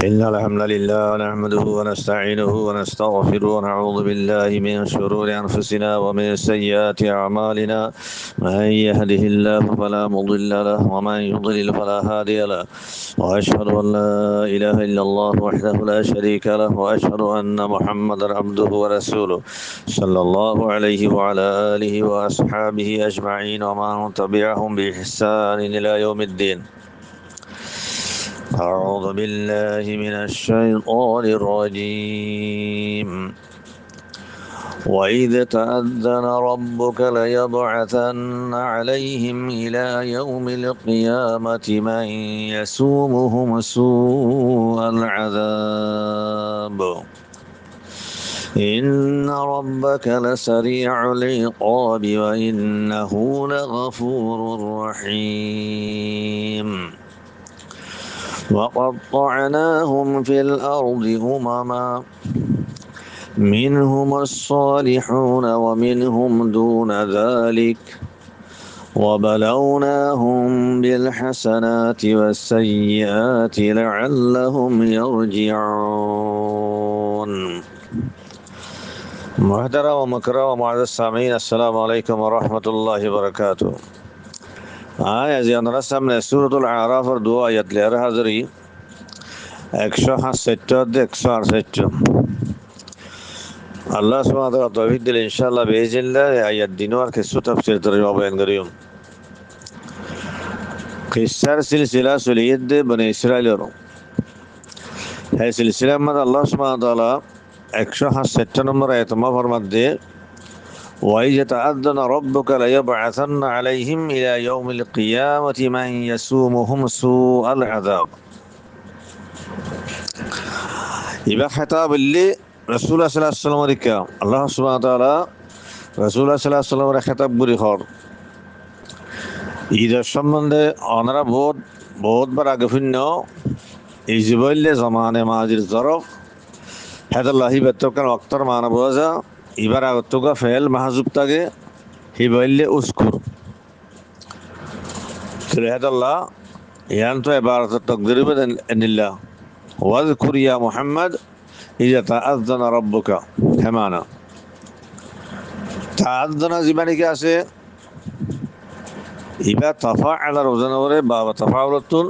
إن الحمد لله نحمده ونستعينه ونستغفره ونعوذ بالله من شرور أنفسنا ومن سيئات أعمالنا. من يهده الله فلا مضل له ومن يضلل فلا هادي له. وأشهد أن لا إله إلا الله وحده لا شريك له وأشهد أن محمدا عبده ورسوله صلى الله عليه وعلى آله وأصحابه أجمعين ومن تبعهم بإحسان إلى يوم الدين. أعوذ بالله من الشيطان الرجيم. وإذ تأذن ربك ليبعثن عليهم إلى يوم القيامة من يسومهم سوء العذاب إن ربك لسريع العقاب وإنه لغفور رحيم. وقطعناهم في الأرض أمما منهم الصالحون ومنهم دون ذلك وبلوناهم بالحسنات والسيئات لعلهم يرجعون. محترم ومكرم ومعزز السامعين، السلام عليكم ورحمة الله وبركاته. আজ আমরা সামনে সূরাতুল আরাফের 2 আয়াত লেয়ার হাজারি 167 168 আল্লাহ সুবহানাহু ওয়া তাআলা তৌফিক দিলে ইনশাআল্লাহ বিইজনিল্লাহ আয়াত দিনওয়ার কিছু তাফসীর তরজমা বয়ান করিম। কিসার সিলসিলা সুলিয়ত বনি ইসরাইলের এই সিলসিলার মধ্যে আল্লাহ সুবহানাহু ওয়া তাআলা 167 নম্বর আয়াত মধ্যে وإذ تأذن ربك ليبعثن عليهم إلى يوم القيامة من يسومهم سوء العذاب. إذا خطاب اللي رسول الله صلى الله عليه وسلم الله سبحانه وتعالى رسول الله صلى الله عليه وسلم خطاب বুরি খর ঈদের সম্বন্ধে ওনারা বহুত বার আগে ভিন্ন এই জীবইলে জমানে মাজির জরফ হেদাল্লাহি বেতকার ওয়াক্তর মানা বোঝা এবার আগতকা ফেল মাহাজুব তাকে হিবাইলে উস্কুর হেদাল্লাহ ইয়ান তো এবার তকদির বেদিল্লাহ ওয়াজকুর ইয়া মুহাম্মদ ইজা তাআযানা রাব্বুকা হেমানা তাআযানা জীবানিকে আছে ইবা তাফাআলা রোজানরে বাবা তাফাউলাতুন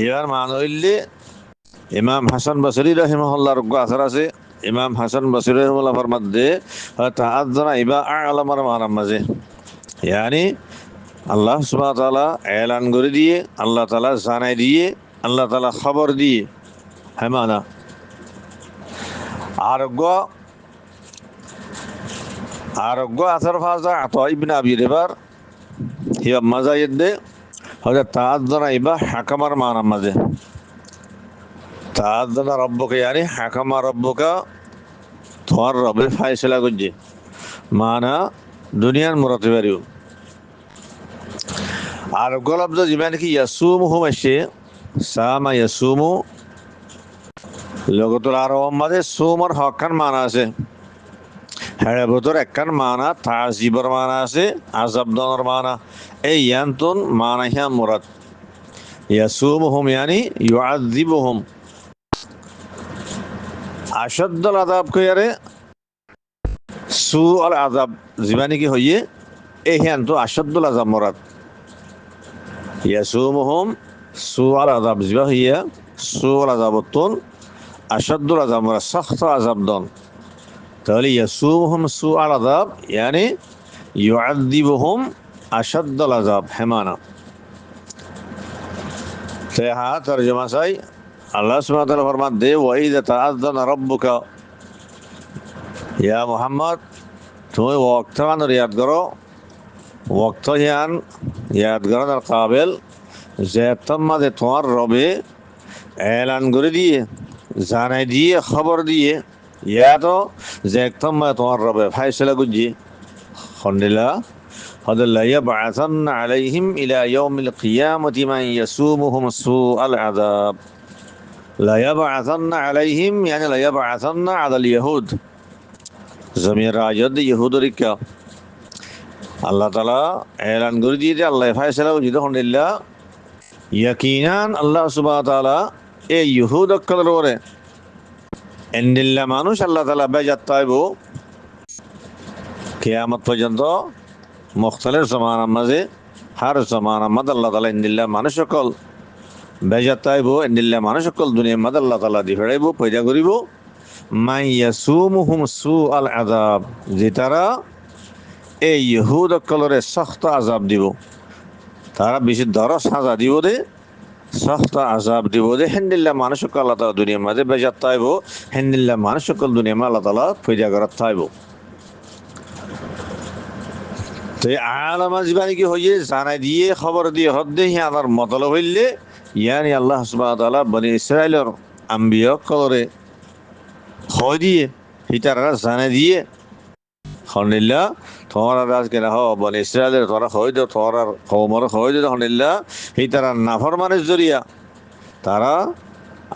এবার মান হইলে ইমাম হাসান বসরি রাহিমাহুল্লাহর আসার আছে। ইমাম হাসান বসরি রাহিমাহুল্লাহ ফরমাতে তাআযানা ইবা আ'লামার মানার মাঝে ইয়ানি আল্লাহ সুবহানাহু ওয়া তাআলা এলান করে দিয়ে, আল্লাহ তাআলা জানাই দিয়ে, আল্লাহ তাআলা খবর দিয়ে হেমানা আরোগ্য আসার ফাজা আতা ইবনে আবি রিবার হিয়া মাজাইদে হযরত তাআযানা ইবা হাকামার মানার মাঝে তাআযানা রাব্বুকা ইয়ানি হাকামা রাব্বুকা তোমার রবে ফায়সালা করছে মানা দুনিয়ার মুরাতিবারিও আর গলব্দ জীবন কি ইয়াসুমুহুম আসে সামা ইয়াসুমু লগতুল আরব মাঝে সুমর হকান মানা আছে হ্যাঁ বতর একখান মানা তাজিবর মানা আছে আযাব দনের মানা এই ইয়ান্তুন মানা হিয়া মুরাদ ইয়াসুমুহুম ইয়ানি ইউআযিবুহুম আশাদ্দুল আযাব কয়ারে সু আল আযাব জীবানি কি হইয়ে এই হিয়ান্তু আশাদ্দুল আযাব মুরাদ ইয়াসুমুহুম সু আল আযাব জিবা হইয়া সু আল আযাবতুন আশাদ্দুল আযাব মুরাদ সখত আযাব দন তাহলে ইয়াসুমুহুম সু আল আযাব ইয়ানি ইউআযিবুহুম আশাদ্দুল আযাব হেমানা তেহা তরজমা চাই আল্লাহ সুবহানাহু ওয়া তাআলা ফরমাতে ওয়াইযা তাআযানা রাব্বুকা ইয়া মুহাম্মদ তুমি ওয়াক্তান রিয়াদ করো ওয়াক্ত ইয়াদ করার কাবিল যে তোমাদের তোমার রবে এলান করে দিয়ে জানাই দিয়ে খবর দিয়ে ইয়া তো যে তোমার রবে ফায়সালা গুজি খন্ডিলা হদাল্লা ইয়াবআসান্না আলাইহিম ইলা ইয়াউমিল কিয়ামাতি মান ইয়াসুমুহুম সুআল আযাব লা ইয়াবআসান্না আলাইহিম ইয়ানি লা ইয়াবআসান্না আলাল ইয়াহুদ জমির রাজদ ইহুদরিকা আল্লাহ তাআলা এলান করে দিয়ে আল্লাহ ফায়সালা গুজি খন্ডিলা ইয়াকিনান আল্লাহ সুবহানাহু ওয়া তাআলা এই ইহুদ অক্কলরে এন্ডিল্লা মানুষ আল্লাহ তাআলা বেজাত তাইব কিয়ামত পর্যন্ত মুখতালিফ জমানার মাঝে হার জমানার মাঝে আল্লাহ তাআলা এন্ডিল্লা মানুষ সকল বেজাত তাইব এন্ডিল্লা মানুষ সকল দুনিয়ার মাঝে আল্লাহ তাআলা দি ফেরাইব পয়দা করিব মাই ইয়াসুমুহুম সুআল আযাব যে তারা এই ইহুদ অক্কলরে সখ্ত আযাব দিব তারা বেশি দর সাজা দিব দে সখ্ত আযাব দিব দে হেন্দিল্লা মানুষ সকল আল্লাহ তাআলা দুনিয়ার মাঝে বেজাত তাইব হেন্দিল্লা মানুষ সকল দুনিয়ার মাঝে আল্লাহ তাআলা পয়দা করাত তাইব তো এই আলামা জীবানি কি হইয়ে জানাই দিয়ে খবর দিয়ে হদ দিয়ে আমার মতলব হইলে ইয়ানি আল্লাহ সুবহানাহু ওয়া তাআলা বনি ইসরাইলের আম্বিয়া কলরে হয় দিয়ে হিতারা জানাই দিয়ে হনিল্লা তোমার আজকে না বনি ইসরাইলের তোরা হয় দে তোর কৌমর হয় দে হনিল্লা হিতারা নাফরমানের জরিয়া তারা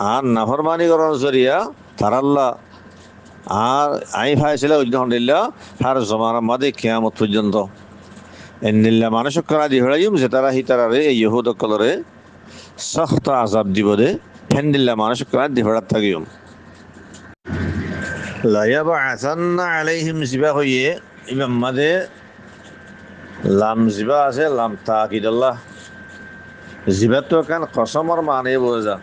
আর নাফরমানি করার জরিয়া তারা আল্লাহ আর আই ফাইছিল হনিল্লা হার জমানার মাঝে কিয়ামত পর্যন্ত এন্নিল্লা মানুষ আদি হরাইম যে তারা হিতারারে এই ইহুদ কলরে সখ্ত আযাব দিব দে হেন্দিল্লা মানুষ আদি হরাত থাকিম লায়াবআসান্না আলাইহিম জিবা হইয়ে ইমাম মাদে লাম জিবা আছে লাম তাকিদুল্লাহ জিবা তো কান কসমর মানে বোঝা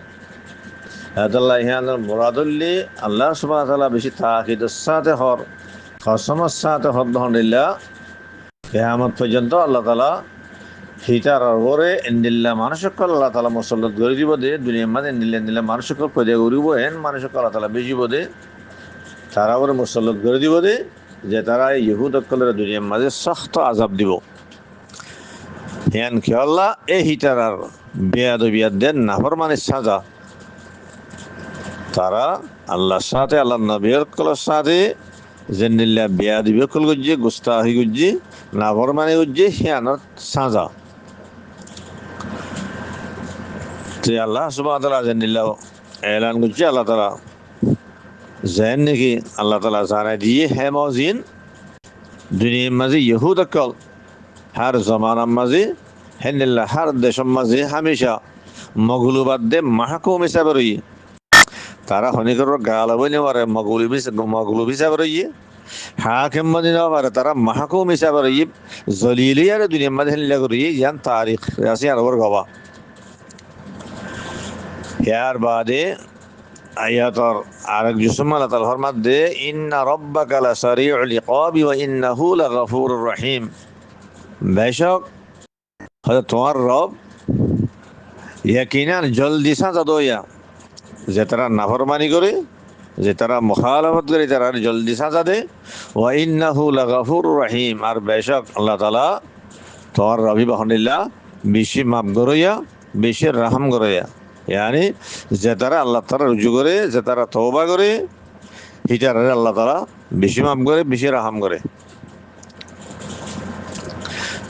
আদাল্লাহ ইহানার মুরাদুল্লি আল্লাহ সুবহানাহু ওয়া তাআলা বেশি তাকিদুস সাথে হর কসমর সাথে হদ হনিল্লা কিয়ামত পর্যন্ত আল্লাহ তাআলা হিতার ওরে এন্দিল্লা মানুষকল আল্লাহ তাআলা মুসল্লত করে দিব দে দুনিয়ার মাঝে নিল্লা মানুষকল পয়দা করিব এন মানুষকল আল্লাহ তাআলা বেজিব দে তারা ওরে মুসল্লত করে দিব দে যে তারা ইহুদ অকলের দুনিয়ার মাঝে সখ্ত আযাব দিব হেন কি আল্লাহ এই হিতার বেয়াদবিয়াত দেন নাফরমানের সাজা তারা আল্লাহর সাথে আল্লাহ নবীর কলের সাথে জেন্নিল্লা বেয়াদবি কল গুজ্জে গুস্তাহি গুজ্জে নাফরমানি গুজ্জে হিয়ানোর সাজা তো আল্লাহ সুবহানাহু ওয়া তাআলা জেন্নিল্লা এলান গুজ্জে আল্লাহ তাআলা যেন নাকি আল্লাহ তাআলা জানাই দিয়ে হে মজিন দুনিয়ার মাঝে ইহুদ অকল হার জমানার মাঝে হেন্দিল্লা হার দেশের মাঝে হামেশা মগলুবাদ দে মাহকুম হিসাবে রই তারা হনিকর গাল বই নেওয়ারে মগলুব হিসাবে রইয়ে হাকিম বনি নেওয়া পারে তারা মাহকুম হিসাবে রই জলিলিয়ার দুনিয়ার মাঝে হেন্দিল্লা করি ইয়ান তারিখ আছে আর ওর গবা ইয়ার বাদে আয়াতর আরেক জুসুম আল্লাহ তাআলা ফরমাত দে ইন্না রাব্বাকা লাসারিউল ইকাবি ওয়া ইন্নাহু লাগাফুরুর রহিম বেশক হযরত তোমার রব ইয়াকিনান জলদি সাজা দয়া যে তারা নাফরমানি করে যে তারা মুখালাফত করে তারা জলদি সাজা দে ওয়া ইন্নাহু লাগাফুরুর রহিম আর বেশক আল্লাহ তাআলা তোমার রবি বাহনিল্লাহ বেশি মাফ করইয়া বেশি রহম করইয়া यानी যে তারা আল্লাহ তাআলা রুজু করে যে তারা তওবা করে হিটারে আল্লাহ তাআলা বেশি মাফ করে বেশি রহম করে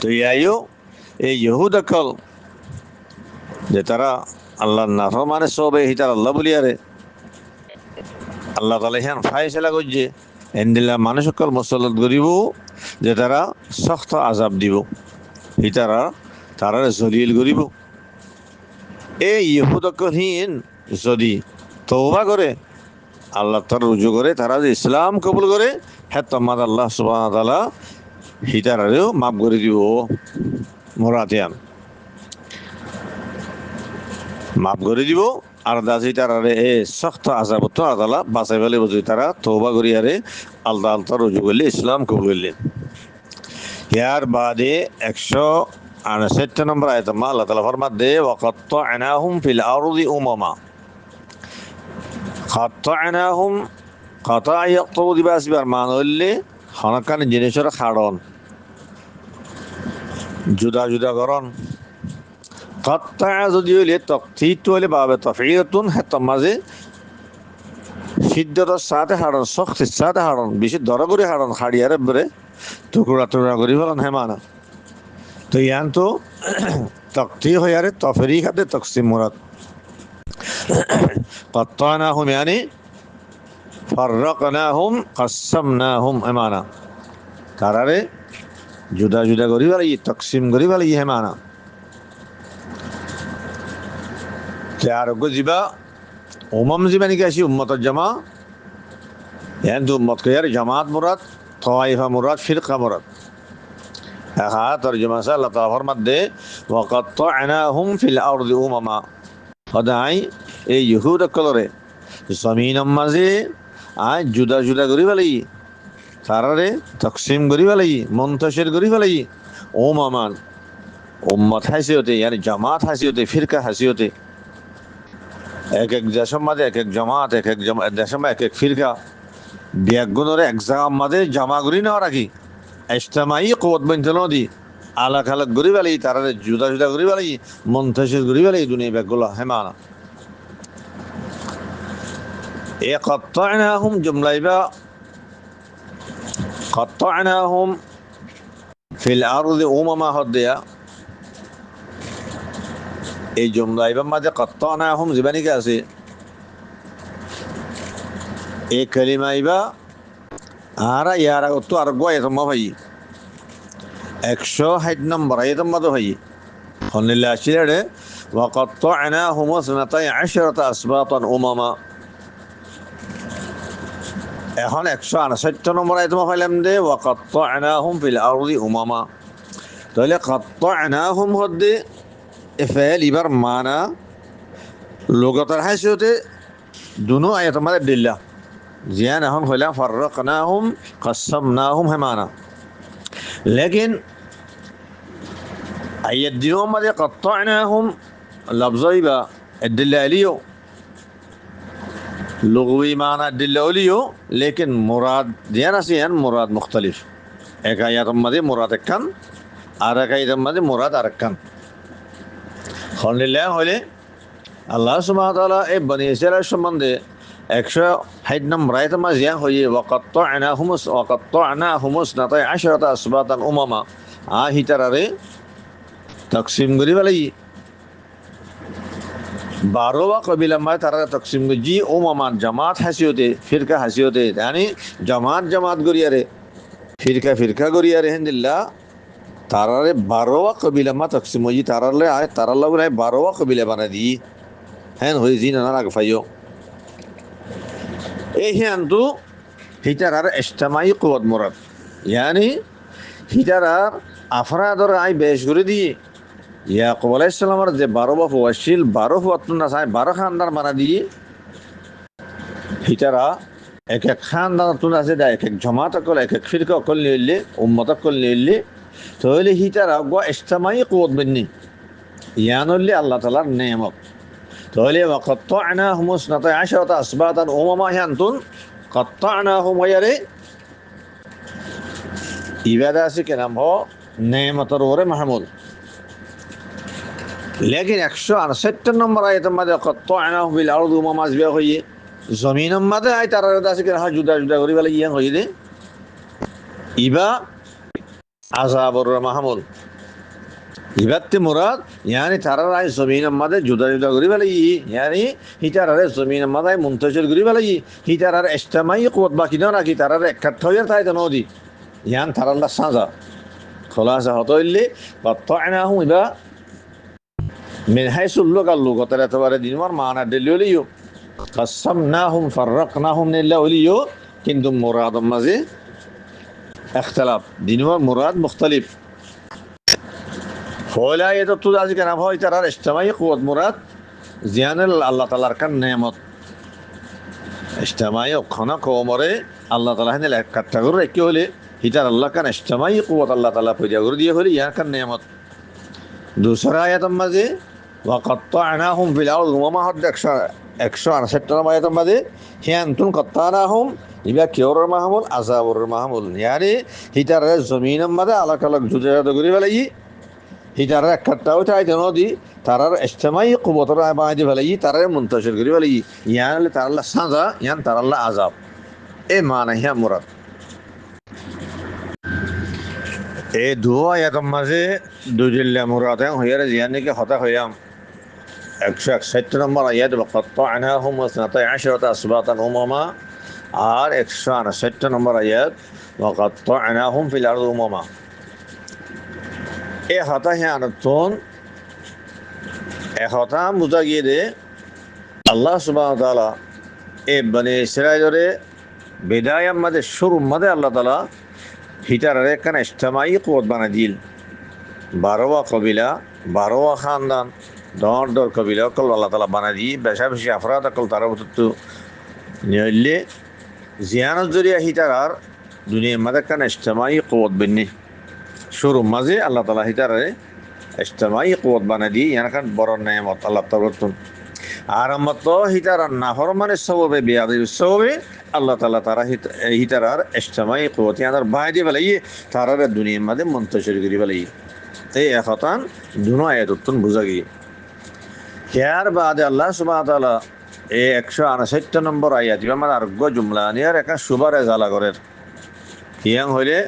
তো ইয়াইও এই ইহুদ অকল যে তারা আল্লাহর নাফরমানে সবে হিটার আল্লাহ বলিয়ারে আল্লাহ তাআলা হিয়ান ফায়সালা করছে এন্দিল্লা মানুষ সকল মুসল্লত করিব যে তারা সখ্ত আযাব দিব হিটারা তারা জলিল করিব এই ইহুদ অকলহীন যদি তওবা করে আল্লাহ তাআলা রুজু করে তারা যে ইসলাম কবুল করে হ্যাঁ তোমার আল্লাহ সুবহানাহু ওয়া তাআলা হিতারেও মাফ করে দিব মোরাতিয়ান মাফ করে দিব আর দাসি তারারে এ সখ্ত আযাব তো আল্লাহ তাআলা বাঁচাই ফেলে বুঝি তারা তওবা করিয়ারে আল্লাহ তাআলা রুজু করলে ইসলাম কবুল করলেন ইয়ার বাদে 168 নম্বর আয়াত আল্লাহ তাআলা ফরমাত দে ওয়াকাত্তা'নাহুম ফিল আরদি উমামা কাত্তা'নাহুম কাতা ইয়াক্তু দিবাসিবার মানলে হনকান জিনিসের খাড়ন জুদা জুদা করন কাত্তা যদি হইলে তকথিত হইলে বাবে তফঈতুন হাত মাঝে সিদ্ধতার সাথে হাড়ন শক্তির সাথে হাড়ন বেশি দর করে হাড়ন হাড়িয়ারে বরে টুকরা টুকরা করে ফেলন হেমানা তো ইয়ান তো তকথি হইয়ারে তফরিক হাতে তকসিম মুরাদ قطعناهم يعني فرقناهم قسمناهم এমানা তারারে জুদা জুদা করি বলে তকসিম করি বলে হেমানা আরোগ্য জিবা উমাম জিবা নাকি আসি উম্মতর জামা ইয়ান দু উম্মত কে জামাত মুরাদ তাইফা মুরাদ ফিরকা মুরাদ হ্যাঁ তরজমা আছে আল্লাহ তাআলা ফরমাতে ওয়াকাত্তা'নাহুম ফিল আরদি উমামা সদাই এই ইহুদ কলরে জমিনের মাঝে আয় জুদা জুদা করি ফেলাই তারারে তকসিম করি ফেলাই মন্তসির করি ফেলাই উমামান উম্মত হাসিয়তে ইয়ানি জামাত হাসিয়তে ফিরকা হাসিয়তে এক এক দেশের মাঝে এক এক জামাত এক এক দেশের মাঝে এক এক ফিরকা ব্যাগুণরে এক জায়গার মাঝে জামা করি না রাখি ইজতিমাই কুওয়াত বনতে নদী আলাক আলাক করি ফেলাই তারারে জুদা জুদা করি ফেলাই মন্তসির করি ফেলাই দুনিয়া ব্যাগগুলো হেমানা এ قطعناهم جملة قطعناهم في الأرض أمما هديا এই জুমলা এবার মাঝে قطعناهم জীবানী কে আছে এই কালিমা ইবা আর ইয়ার তো আর গো এত ভাই 160 নম্বর এত মত ভাই হল্লাহ শিরে وقطعناهم 12 أسباطا أمما এখন 168 নম্বর আয়াত পাইলাম দে ওয়াকাত্তা'নাহুম ফিল আরদি উমামা তাহলে কাত্তা'নাহুম হদ্দে ইফাল ইবার মানা লুগাতার হাসিয়তে দুনো আয়াত মধ্যে দিল্লা জিয়ান এখন হইলাম ফাররাকনাহুম কাসসামনাহুম হেমানা লেকিন আয়াত দিনো মধ্যে কাত্তা'নাহুম লফজাইবা الدلاليو لغوي معنى الدلاليو لكن مراد ديانا سيان مراد مختلف এক আয়াতের মধ্যে মুরাদ একখান আর এক আয়াতের মধ্যে মুরাদ আরেকখান হলিল্লাহ হলে আল্লাহ সুবহানাহু ওয়া তাআলা এই বনি ইসরাঈল সম্বন্ধে 160 নম্বর আয়াতের মাঝে হয়ে ওয়াকাত্তা'নাহুম 12 আসবাতান উমামা হিতারারে তাকসিম করি ফেলাই 12 কবিলা মায় তারা তকসিম জি উমামান জামাত হাসিয়তে ফিরকা হাসিয়তে यानी জামাত জামাত গরিয়ারে ফিরকা ফিরকা গরিয়ারে হিন্দিল্লাহ তারারে 12 কবিলা মা তকসিম জি তারালে আয় তারাল্লাহ বলে 12 কবিলা বানা দি হ্যাঁ হই জি না রাগ ফাইও এই হিয়ান্তু হিতারার ইজতিমাই কুওয়াত মুরাদ यानी হিতারার আফরাদর আয় বেশ করে দিয়ে ইয়াকুব আলাইহিস সালামের যে 12 বাপ ওয়াসিল 12 ওয়াতন না চায় 12 খানদার মানা দিয়ে হিতারা এক এক খানদার তুন আছে দা এক এক জামাত কল এক এক ফিরকা কল নিলে উম্মত কল নিলে তাহলে হিতারা গো ইজতিমাই কুওয়াত বন্নি ইয়ানুল্লি আল্লাহ তাআলার নেয়ামত তাহলে ওয়াকাত্তা'নাহুম 12 আসবাতান উমামা হিয়ান্তুন কাত্তা'নাহুম ওয়ারে ইবাদা আছে কে নাম হো নেয়ামতের ওরে মাহমুদ लेकिन 168 নম্বর আয়াতের মধ্যে কাত্তা'নাহুম ফিল আরদি উমামা আসবে হইয়ে জমিনের মধ্যে আয় তারা আছে কে জুদা জুদা করি বলে ইয়া হইয়ে দে ইবা আযাবুর মাহমুল ইবাতে মুরাদ यानी তারা আয় জমিনের মধ্যে জুদা জুদা করি বলে यानी হিতারারে জমিনের মধ্যে মুনতাশির করি বলে হিতারার ইজতিমাই কুওয়াত বাকি না রাখি তারারে একত্র হয়ে তাই তো নদী ইয়ান তারাল্লা সাজা খলাসা হতইলে কাত্তা'নাহুম ইবা من حيث اللغة اعتبار دينوار معنى دليليو قسمناهم فرقناهم من اللوليو كندم مراد مزي اختلاف دينوار مراد مختلف فولا يتطلع ذلك نفسه ترى اجتماعي قوة مراد زيان الله تعالى كان نعمت اجتماعي وخنا كومره الله تعالى هنا كتغير كيولي هيتر الله كان اجتماعي قوة الله تعالى بيجاور ديه هولي يا كان نعمت दूसरा आयत मजे वक़त्तअनाहुम फिल अर्द उमामा हद 168 आयत मजे हियांतुन क़त्तअनाहुम इबा कियोर माहमुल अज़ाबुर माहमुल यानी हितारे जमीन मजे अलग अलग जुदा जुदा करी फैलाई हितारे इकट्ठा उठाई नदी तारार इज्तिमाई कुव्वतर बायदि फैलाई तारारे मुंतशिर करी फैलाई यानी ताराल्ला साजा यानी ताराल्ला अज़ाब ए माना हिया मुराद এই দুয়া আয়াতের মাঝে দুজিল্লা মুরাদ হইয়ারে জিয়ানি কে হতা হইয়াম 161 নম্বর আয়াত ওয়াকাত্তা'নাহুম 12 আসবাতান উমামা আর 168 নম্বর আয়াত ওয়াকাত্তা'নাহুম ফিল আরদি উমামা এই হতা হিয়ানতুন এ হতা বুঝা গিয়ে দে আল্লাহ সুবহানাহু ওয়া তাআলা এ বনি ইসরাইলরে বিদায়াম মাঝে শুরু মাঝে আল্লাহ তাআলা হিটারের একখানা ইজতিমাই কুওয়াত বানাই দিল। 12 কবিলা, 12 খানদান, দর কবিলা কল আল্লাহ তাআলা বানাই দিয়ে বেশা বেশি আফরাদ কল তার তো নিলে জিয়ানত জরিয়া হিটার দুনিয়ার মাঝে একখানা ইজতিমাই কুওয়াত বন্যে শুরু মাঝে আল্লাহ তাআলা হিটারে ইজতিমাই কুওয়াত বানাই দিয়ে এখান বড় নেয়ামত আল্লাহ তাআলা আর মত হিটার নাফরমানের সববে বিয়াদের সববে আল্লাহ তাআলা তারা হিটার ইজতিমাই কুওয়াত ইয়াদের বাইরে বলাই তারা দুনিয়ার মাঝে মুন্তশির করি বলাই এই একতান দুনো আয়াতন বুঝা গিয়ে ইয়ার বাদে আল্লাহ সুবহানাহু ওয়া তাআলা এই 168 নম্বর আয়াত আমার আরোগ্য জুমলা নিয়ার একটা সুবারে জালা করের ইয়াং হইলে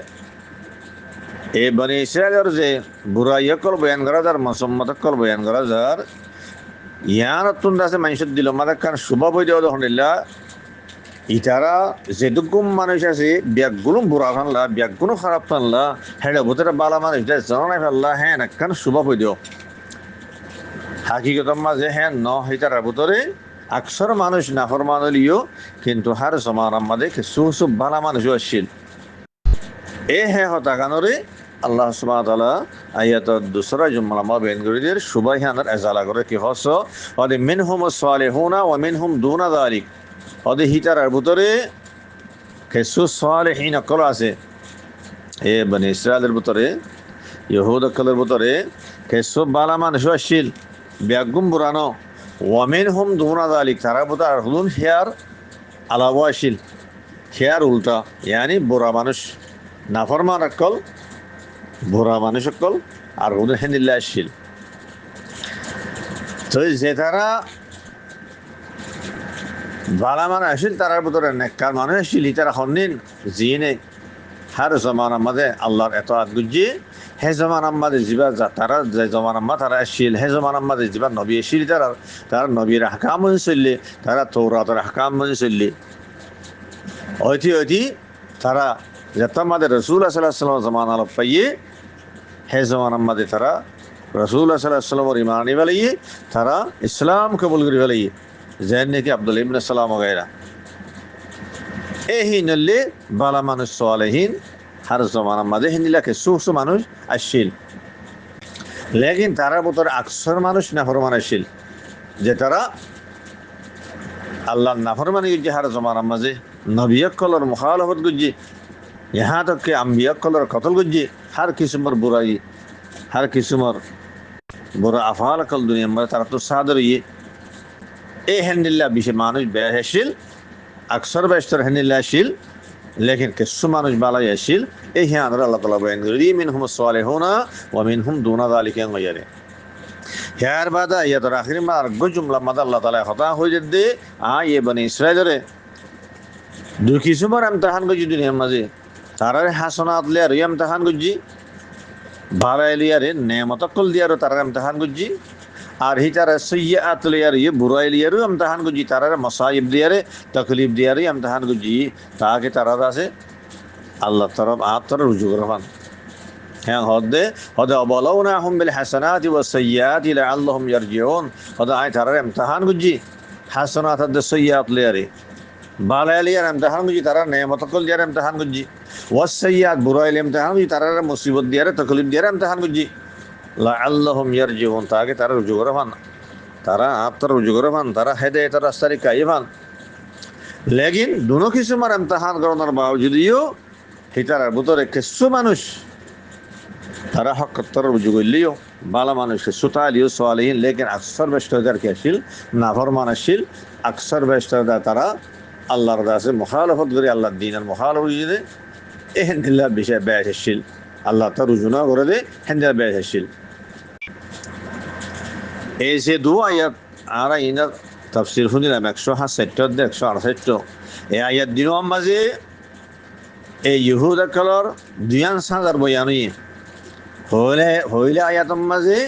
এই বনি ইসরায়েলের যে বুড়াইয়কল বয়ান করা যার মুসম্মতকল বয়ান করা যার ইয়ার অত্যন্ত আছে মানুষের দিল মাদার কারণ শুভ বই দেওয়া দখনিল্লা ইতারা যেটুকুম মানুষ আছে ব্যাগগুলো বুড়া ফানলা ব্যাগগুলো খারাপ ফানলা হেডে ভূতের বালা মানুষ জানাই ফেললা হ্যাঁ একখান শুভ বই দিও হাকিগত মাঝে হ্যাঁ ন হিতারার ভিতরে আকসর মানুষ নাফরমান হলিও কিন্তু হার জমানার মাঝে কিছু বালা মানুষও আসছিল এ হ্যাঁ হতাকানরে আল্লাহ সুবহানাহু ওয়া তাআলা আয়াতর দুসরা জুমলা মা বেন গরিদের সুবাইহানার এজালা করে কি হস ওয়াদি মিনহুম সালিহুনা ওয়া মিনহুম দুনা যালিক ওদি হিতারার ভিতরে কিছু সালিহিন কল আছে এ বনি ইসরায়েলের ভিতরে ইহুদ কলের ভিতরে কিছু বালা মানুষ আসছিল ব্যাগুম বুরানো ওয়া মিনহুম দুনা যালিক তারা ভিতরে আর হুলুন হেয়ার আলাওয়া আসছিল হেয়ার উল্টা ইয়ানি বুড়া মানুষ নাফরমান অকল বুড়া মানুষ অকল আর হুলুন হেনিল্লা আসছিল তো যে তারা বালা মানুষ আসছিল তারার ভিতরে নেককার মানুষ আসছিল তারা হন্নিন জিনে হার জমানার মাঝে আল্লাহর এত আগুজি হে জমানার মাঝে যিবা তারা যে জমানার মা তারা আসছিল হে জমানার মাঝে যিবা নবী আসছিল তারা নবীর হাকাম মনে চললে তারা তৌরাতের হাকাম মনে চললে ঐতি তারা যত মাঝে রসুল সাল্লাল্লাহু জমান আল পাইয়ে হে জমানার মাঝে তারা রসুল সাল্লাল্লাহু ইমান আনি বেলাইয়ে তারা ইসলাম কবুল করি বেলাইয়ে যেন নাকি আব্দুল্লাহ ইবনে সালাম ওগাইরা এই নল্লে বালা মানুষ সালেহিন হার জমানার মাঝে হিন্দিলাকে সুসু মানুষ আসছিল লেকিন তারা ভিতরে আকসর মানুষ নাফরমান আসছিল যে তারা আল্লাহ নাফরমানি গুজি হার জমানার মাঝে নবীকলর মুখালফত গুজি यहाँ तक के अम्बिया कलर कतल गुजी हर किस्मर बुराई हर किस्मर बुरा अफाल कल दुनिया में तारा तो सादर ये ए हंडिल्ला बिशे मानुष बेहशिल अक्सर बेशतर हंडिल्ला शिल लेकिन किस्सु मानुष बाला यशिल ए यहाँ अल्लाह ताला बयान करी मिनहुम सालिहुना व मिनहुम दूना ज़ालिका गैरे यार बादा ये तो आखिरी में अर्गो जुमला मद अल्लाह ताला खता हो जद्दे ये बनी इस्राइल रे दो किस्मर इम्तिहान गुजी दुनिया में তারারে হাসনাত লিয়ার ইমতিহান গুজি বাড়াই লিয়ারে নেমত কল দিয়ারো তারার ইমতিহান গুজি আর হিতারে সাইয়্যাত লিয়ার বুরাই লিয়ারো ইমতিহান গুজি তারারে মাসাইব দিয়ারে তাকলিফ দিয়ারে ইমতিহান গুজি তাকে তারা আছে আল্লাহ তরফ আতর রুজু করবান হ্যাঁ হদে অবলাউনাহুম বিল হাসানাতি ওয়াস সাইয়্যাতি লাআল্লাহুম ইয়ারজিউন হদে আই তারারে ইমতিহান গুজি হাসনাত আদ সাইয়্যাত লিয়ারে বাড়াই লিয়ার ইমতিহান গুজি তারা নেমত কল দিয়ারে ইমতিহান গুজি ওয়াসাইয়াত বুরাইল ইমতিহান গুজি তারা মুসিবত দিয়ারে তকলিফ দিয়ারে ইমতিহান গুজি লাআল্লাহুম ইয়ারজিউন তাকে তারা রুজু করবান তারা আত্মর রুজু করবান তারা হেদায়েতের রাস্তায় কাইবান লেকিন দুনো কিসুমার ইমতিহান করানোর বাওজুদিও হিতার ভিতরে কিছু মানুষ তারা হকত্তর রুজু করলিও বালা মানুষ সুতালিও সালিহিন লেকিন আকসর বেশতার কি আসিল নাফরমান আসিল আকসর বেশতার তারা আল্লাহর দাসে মুখালফত করে আল্লাহর দ্বীনের মুখালফত করে এহেন্দিল্লা বিষয় ব্যয় আসিল আল্লাহ তার রুজুনা করে দে হেন্দিল্লা ব্যয় আসিল এই যে দু আয়াত আর ইনার তাফসীর শুনিলাম 167 168 এই আয়াত দিনও মাঝে এই ইহুদা কালার দুয়ান সাজার বয়ানি হইলে আয়াতম মাঝে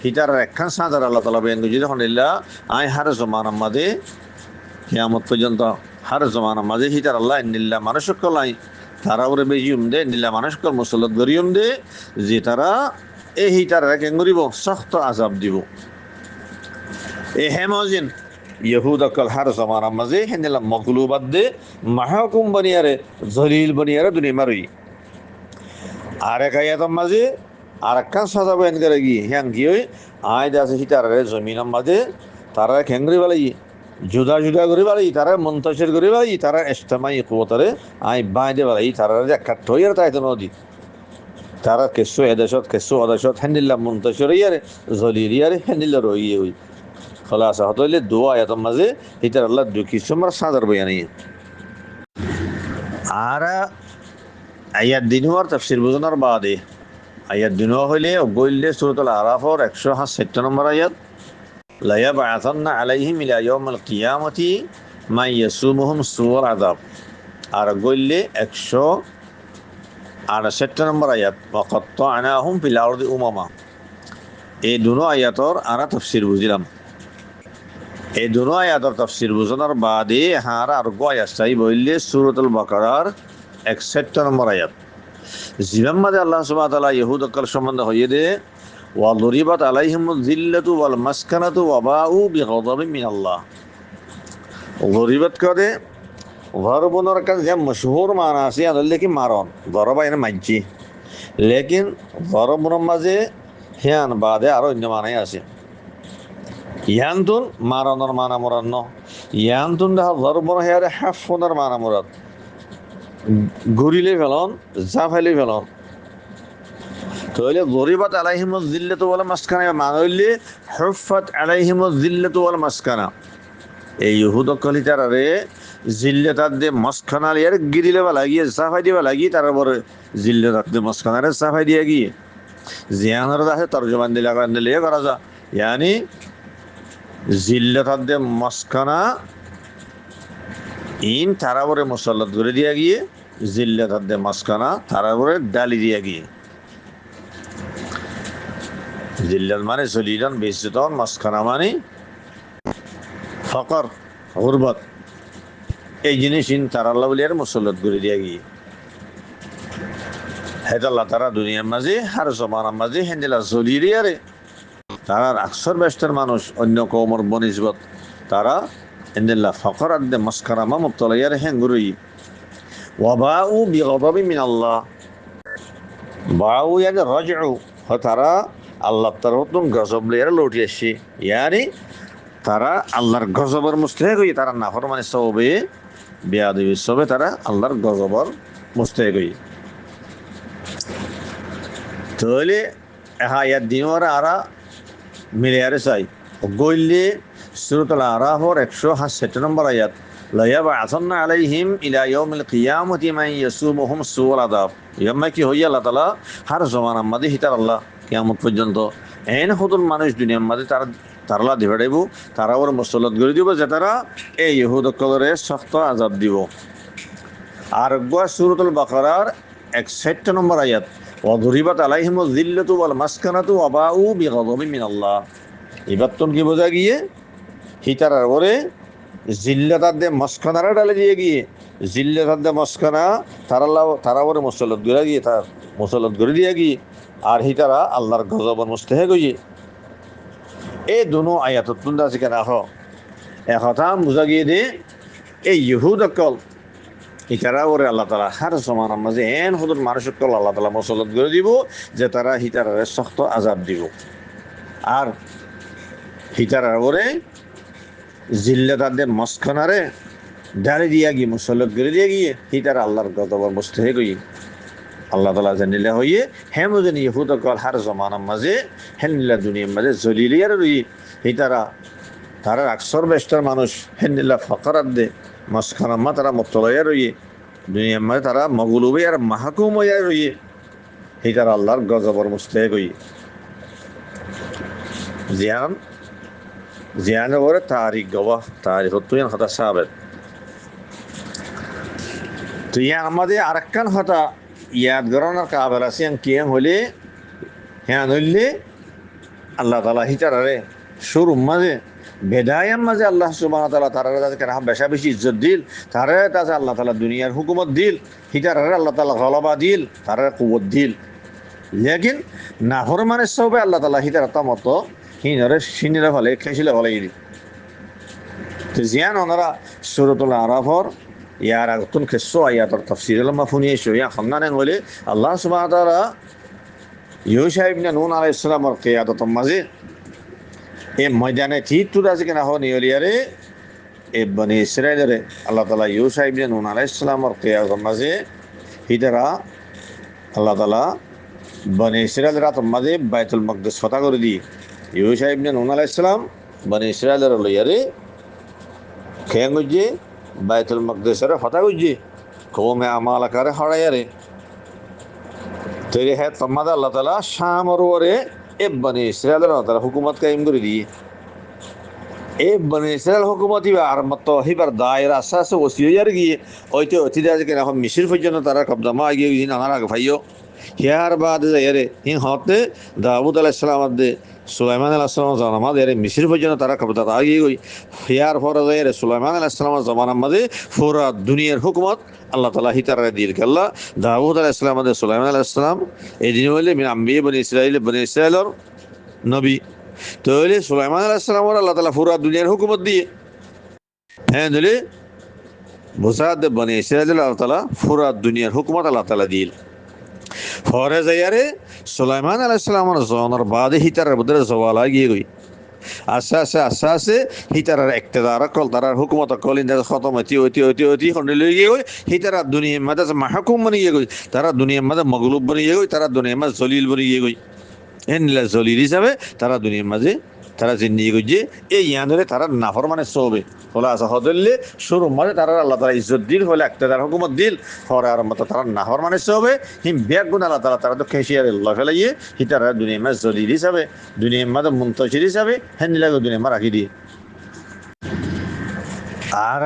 হিতার একখান সাজার আল্লাহ তাআলা বয়ান করে যখন ইল্লা আই হার জমানার মাঝে কিয়ামত পর্যন্ত হার জমানার মাঝে হিতার আল্লাহ ইন্নিল্লা মানুষ কলাই তারা ওরে বেজিউম দে নিলা মানুষ কল মুসল্লত গরিয়ম দে যে তারা এই হিতার কেন করিব সখ্ত আজাব দিব এ হেমজিন ইহুদ অকল হার জমানা মাঝে হেনেলা মগলুবাদ দে মাহকুম বনিয়ারে জলিল বনিয়ারে দুনিয়া মারুই আর এক আয়াতম মাঝে আর একখান সাজা বয়ান করে গিয়ে হ্যাঁ কি ওই আয় আছে সীতারে জমিনের মাঝে তারা খেঙ্গরি বালাই জুদা জুদা করে বালাই তারা মন্তসের করে বালাই তারা ইস্তেমাই কুয়তরে আয় বাঁধে বালাই তারা একাঠ হইয়ার তাই তো নদী তারা কেসু এদেশত কেসু অদেশত হ্যান্ডিল্লা মন্তসর ইয়ারে জলিল ইয়ারে হ্যান্ডিল্লা রইয়ে হই খলাসা হতে হইলে দোয়া আয়াতম মাঝে হিতার আল্লাহ দুঃখী সময় সাজার বয়ানি আর আয়াত দিন হওয়ার তফসির বুঝানোর বাদে আয়াত দিন হইলে গইলে সূরাতুল আরাফর 167 নম্বর আয়াত লা ইয়াবআসান্না আলাইহিম ইলা ইয়াউমিল কিয়ামাতি মান ইয়াসুমুহুম সুআল আযাব আর গইলে 168 নম্বর আয়াত ওয়া কাত্তা'নাহুম ফিল আরদি উমামা এই দুনো আয়াতর আরা তফসির বুঝিলাম এই দুনো আয়াতর তফসির বুঝানোর বাদে হারা আর গো আয়াত চাই বইলে সূরাতুল বাকারার 61 নম্বর আয়াত জিবাম মাঝে আল্লাহ সুবহানাহু ওয়া তাআলা ইহুদ অকল সম্বন্ধে হইয়ে দে ওয়া দুরিবাত আলাইহিমুয যিল্লাতু ওয়াল মাসকানাতু ওয়া বাউ বিগাদাবিন মিনাল্লাহ দুরিবাত করে গরবনের কাছে যে মশহুর মানা আছে আদলে কি মারন গরবা এনে মাইজি লেকিন গরবনের মাঝে হিয়ান বাদে আরো অন্য মানাই আছে ইয়ান্তুন মারনের মানা মুরাদ ন ইয়ান্তুন দেখা গরবন হেয়ারে হাফনের মানা মুরাদ ঘুরিলে ফেলন জাফাইলে ফেলন তাহলে গরিবাত আলাইহিমুয যিল্লাতু ওয়াল মাসকানা মানইলে হুফাত আলাইহিমুয যিল্লাতু ওয়াল মাসকানা এই ইহুদ কলিতারে জিল্লাতাত দে মাসকানা এর গিরিলে বা লাগিয়ে জাফাই দিবা লাগি তারপরে জিল্লাতাত দে মাসকানারে জাফাই দিয়ে গিয়ে জিয়ানর দাহে তরজমান দিলা কান দিলে করা যা ইয়ানি জিল্লাতাত দে মাসকানা ইন তারাবরে মুসাল্লাত করে দিয়া গিয়ে জিল্লাতাত দে মাসকানা তারাবরে ডালি দিয়া গিয়ে জিল্লাত মানে জলিলান বেইজ্জতন মাসকানা মানে ফকর গুরবত এই জিনিস ইন তারাল্লাহ বলি আর মুসল্লত করে দিয়া গিয়ে হেদাল্লাহ তারা দুনিয়ার মাঝে আর জমানার মাঝে হেন্দিলা জলিরে আরে তারার আকসর ব্যস্তের মানুষ অন্য কৌমর বনিসবত তারা হেন্দিল্লা ফকর আদে মাসকারামা মুবতলাইয়ার হেঙ্গুরই ওয়াবাউ বিগাদাবিন মিনাল্লাহ বাউ ইয়ানি রাজউ তারা আল্লাহ তরফ গজব লিয়ার লৌটি আসছে ইয়ানি তারা আল্লাহর গজবর মুস্তাহিক হই তারা নাফরমানি সবে বেয়াদবি সবে তারা আল্লাহর গজবর মুস্তাহিক হই তাহলে আয়াত দিনওয়ারা আরা মিলে আরে চাই গইলে সূরাতুল আরাফর 167 নম্বর আয়াত লা ইয়াবআসান্না আলাইহিম ইলা ইয়াউমিল কিয়ামাতি মান ইয়াসুমুহুম সুআল আযাব ইয়াম্মা কি হইয়া আল্লাহ তাআলা হার জমানার মাঝে হিতার আল্লাহ কিয়ামত পর্যন্ত এন হুদুল মানুষ দুনিয়ার মাঝে তারলা দিবাড়াইব তারা ওর মুসল্লত করে দিব যে তারা এই ইহুদ কলরে শক্ত আযাব দিব আর গোয়া সূরাতুল বাকারার 61 নম্বর আয়াত ওয়া দুরিবাত আলাইহিমুয যিল্লাতু ওয়াল মাসকানাতু ওয়া বাউ বিগাদাবিন মিনাল্লাহ ইবাতন কি বোঝা গিয়ে হিতারার ওরে জিল্লাতার দে মাসকানারা ডালে দিয়ে গিয়ে জিল্লাতার দে মাসকানা তারা ওরে মুসল্লত করে গিয়ে তার মুসল্লত করে দিয়ে গিয়ে আর হিতারা আল্লাহর গজবর মুস্তাহিক হইয়ে এই দুনো আয়াতত তুন্দা আছে কেন একথা বোঝা গিয়ে দে এই ইহুদ অকল হিতারা ওরে আল্লাহ তালা হার জমানার মাঝে এন হুদুর মানুষ অকল আল্লাহ তালা মুসল্লত করে দিব যে তারা হিতারারে শক্ত আযাব দিব আর হিতারার ওরে জিল্লাতাদের মস্কনারে ডালে দিয়া গিয়ে মুসল্লত করে দিয়ে গিয়ে হিতারা আল্লাহর গজবর মুস্তাহিক হইয়ে আল্লাহ তালা জানিলে হইয়ে হেমুদিন ইহুদ অকল হার জমানার মাঝে হেনিল্লা দুনিয়ার মাঝে জলিলিয়ার রই হিতারা তারা আকসর বেস্টার মানুষ হেনিল্লা ফকরাত দে মাসখানাম্মা তারা মুবতলাইয়া রইয়ে দুনিয়ার মাঝে তারা মগলুবে আর মাহকুম হইয়া রইয়ে হিতারা আল্লাহর গজবর মুস্তাহিক হইয়ে জিয়ান ওরে তারিখ গবাহ তারিখ তুই কথা সাবেত তো ইয়া আমাদের আরেকখান কথা ইয়াদ গরনার কাবেল আছে কিয়াম হলে হ্যাঁ নইলে আল্লাহ তালা হিতারারে শুরু মাঝে বেদায়াম মাঝে আল্লাহ সুবহানাহু ওয়া তাআলা তারা তাদেরকে বেশা বেশি ইজ্জত দিল তারা তাছে আল্লাহ তালা দুনিয়ার হুকুমত দিল হিতারারে আল্লাহ তালা গলবা দিল তারা কুবত দিল লেকিন নাফরমানের সবে আল্লাহ তালা হিতার মতো হিনরে সিনিরা ফলে খেয়েছিল ফলে তো জিয়ান ওনারা সূরাতুল আরাফর ইয়ার আগতুন কিসসো আয়াতর তাফসীর মাফহুনিয়ে শুয়া খান্নানে বলে আল্লাহ সুবহানাহু ওয়া তাআলা ইউশা ইবনে নুন আলাইহিস সালামের কিয়াদতর মাঝে এ ময়দানে চিত্তুর আছে কিনা হন ইলিয়ারে এ বনি ইসরাইলের আল্লাহ তাআলা ইউশা ইবনে নুন আলাইহিস সালামের কিয়াদতর মাঝে হিদারা আল্লাহ তাআলা বনি ইসরাইলের মাঝে বাইতুল মাকদিস ফাতা করে দিয়ে ইউশা ইবনে নুন আলাইহিস সালাম বনি ইসরাইলের লইয়ারে খেঙ্গুজি বাইতুল মাকদিসের ফাতা গুজি কওমে আমালাকারে হড়াইয়ারে তৈরি হ্যাঁ তোমাদের আল্লাহ তালা শামর ওরে এ বনি ইসরায়েলের আল্লাহ তালা হুকুমত কায়েম করে দিয়ে এ বনি ইসরায়েল হুকুমত আর মত হিবার দায়ের আস্তে আস্তে ওসি হইয়ার গিয়ে ওইতে অতীতে আজকে এখন মিশির পর্যন্ত তারা কবজামা আগিয়ে গিয়ে নানার আগে ভাইও হিয়ার বাদ যাইয়ারে হিং হতে দাউদ আলাইহিসসালাম দে সুলাইমান আলাইহিসসালাম জামানাত এর মিশির পর্যন্ত তারা কবজা আগিয়ে গই হিয়ার পরে যাইয়ারে সুলাইমান আলাইহিসসালামের জামানার মধ্যে পুরা দুনিয়ার হুকুমত আল্লাহ তাআলা হিতারা দিল আল্লাহ দাউদ আলাইহিসসালাম দে সুলাইমান আলাইহিসসালাম এই দিন হইলে মিন আম্বিয়া বনি ইসরাইলের নবী তো হইলে সুলাইমান আলাইহিসসালাম আল্লাহ তাআলা পুরা দুনিয়ার হুকুমত দিয়ে হ্যাঁ দিলে বুসাদ বনি ইসরাইলের আল্লাহ তাআলা পুরা দুনিয়ার হুকুমত আল্লাহ তাআলা দিল পরে যাইয়ারে সুলাইমান আলাইহিস সালামের জনের বাদে হিতারের ভিতরে জওয়াল গিয়ে গই আস্তে আস্তে হিতারের ইক্তেদার কল তারার হুকুমত কল ইন্দা খতম অতি খন্ডে লই গিয়ে গই হিতারা দুনিয়ার মধ্যে মাহকুম বনি গিয়ে গই তারা দুনিয়ার মধ্যে মগলুব বনি গিয়ে গই তারা দুনিয়ার মধ্যে জলিল বনি গিয়ে গই এনলা জলিল হিসাবে তারা দুনিয়ার মাঝে তারা জিন্দিগি করছে এই ইয়ানরে তারা নাফরমানে সবে হলে আসা হদলে শুরু মাঝে তারা আল্লাহ তারা ইজ্জত দিল হলে একটা তার হুকুমত দিল হরে আর মতো তারা নাফরমানে সবে হিম ব্যাগ গুণ আল্লাহ তারা তো খেসিয়ার আল্লাহ ফেলাইয়ে হি তারা দুনিয়ার মাঝে জলিল হিসাবে দুনিয়ার মাঝে মুন্তশির হিসাবে হ্যান্ডি লাগে দুনিয়ার মা রাখি দিয়ে আর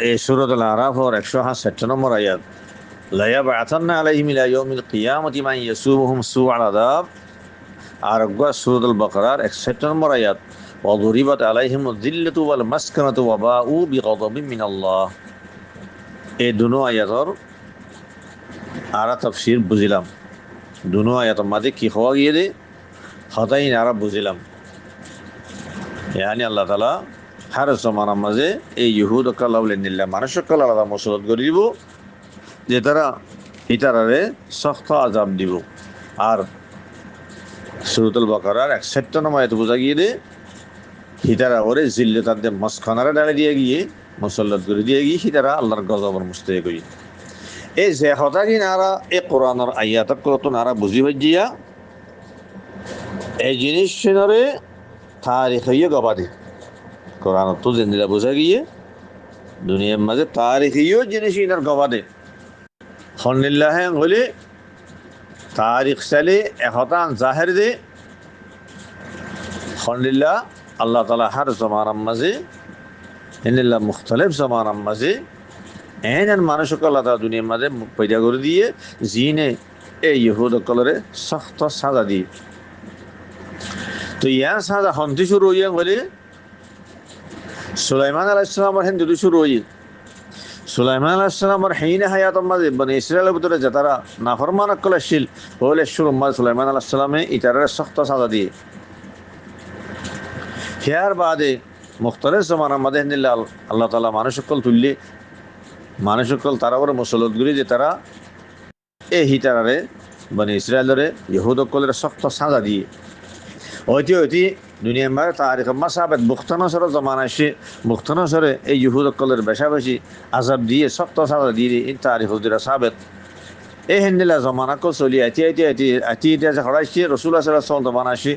এই সূরাতুল আরাফর 166 নম্বর আয়াত লা ইয়াবআসান্না আলাইহিম ইলা ইয়াউমিল কিয়ামাতি মান ইয়াসুমুহুম সুআল আযাব আর সূরাতুল বাকারার 61 নম্বর আয়াত ওয়াদুরিবাত আলাইহিমুয যিল্লাতু ওয়াল মাসকানাতু ওয়া বাউ বিগাদাবিন মিনাল্লাহ এই দুনো আয়াতর আরা তাফসীর বুঝিলাম দুনো আয়াতের মাঝে কি হওয়া গিয়ে দে হতাই আরা বুঝিলাম ইয়ানি আল্লাহ তাআলা হার জমানার মাঝে এই ইহুদ কালাউলিনিল্লাহ মানুষক কাল আলাদা মুসলত করে দিব যে তারা ইতারারে সখ্ত আযাব দিব আর সূরাতুল বাকারার 61 নম্বর আয়াত বোঝা গিয়ে দে হিতারা ওরে জিল্লে তাদের মসখানারে ডালে দিয়ে গিয়ে মুসল্লত করে দিয়ে গিয়ে হিতারা আল্লাহর গজবের মুস্তে গই এই যে হতা কি নারা এই কোরআনের আয়াতক কত নারা বুঝি হইজিয়া এই জিনিস শুনরে তারিখ হইয়ে গবাদে কোরআন তো জিন্দিলা বোঝা গিয়ে দুনিয়ার মাঝে তারিখ হইও জিনিস ইনার গবাদে হনিল্লাহ হলে তারিখ সালে এহতান জাহের দে হনিল্লাহ আল্লাহ তাআলা হার জমানার মাঝে ইন্নাল্লাহ মুখতালিফ জমানার মাঝে এন মানুষকে আল্লাহ তাআলা দুনিয়ার মাঝে পয়দা করে দিয়ে জিনে এই ইহুদ কলরে সখ্ত সাজা দিয়ে তো ইয়ার সাজা হন্তি শুরু হইয়া বলে সুলাইমান আলাইহিস সালামের হিন্দু শুরু হই সুলাইমান আলাইহিস সালামের হিনে হায়াতের মাঝে বনি ইসরাইলের ভিতরে যে তারা নাফরমান কল আসছিল হলে শুরু মাঝে সুলাইমান আলাইহিস সালামে ইতারের সখ্ত সাজা দিয়ে হিয়ার বাদে মুখতালিফ জমানার মাঝে আল্লাহ তাআলা মানুষকল তুললে মানুষকল তারা ওর মুসলত গুলি যে তারা এই হিতারারে বনি ইসরায়েলরে ইহুদকলের শক্ত সাজা দিয়ে ঐতি দুনিয়ার মাঝে তারিখ মাসাবেদ মুখতানসরের জমানা আসে মুখতানসরে এই ইহুদকলের বেশাবেশি আজাব দিয়ে শক্ত সাজা দিয়ে এই তারিখ হুজুরা সাবেদ এই হেন্দিলা জমানাকে চলি আতি যে হরাইছে রসুল্লাহ সাল্লাল্লাহু আলাইহি ওয়াসাল্লাম জমানা আসে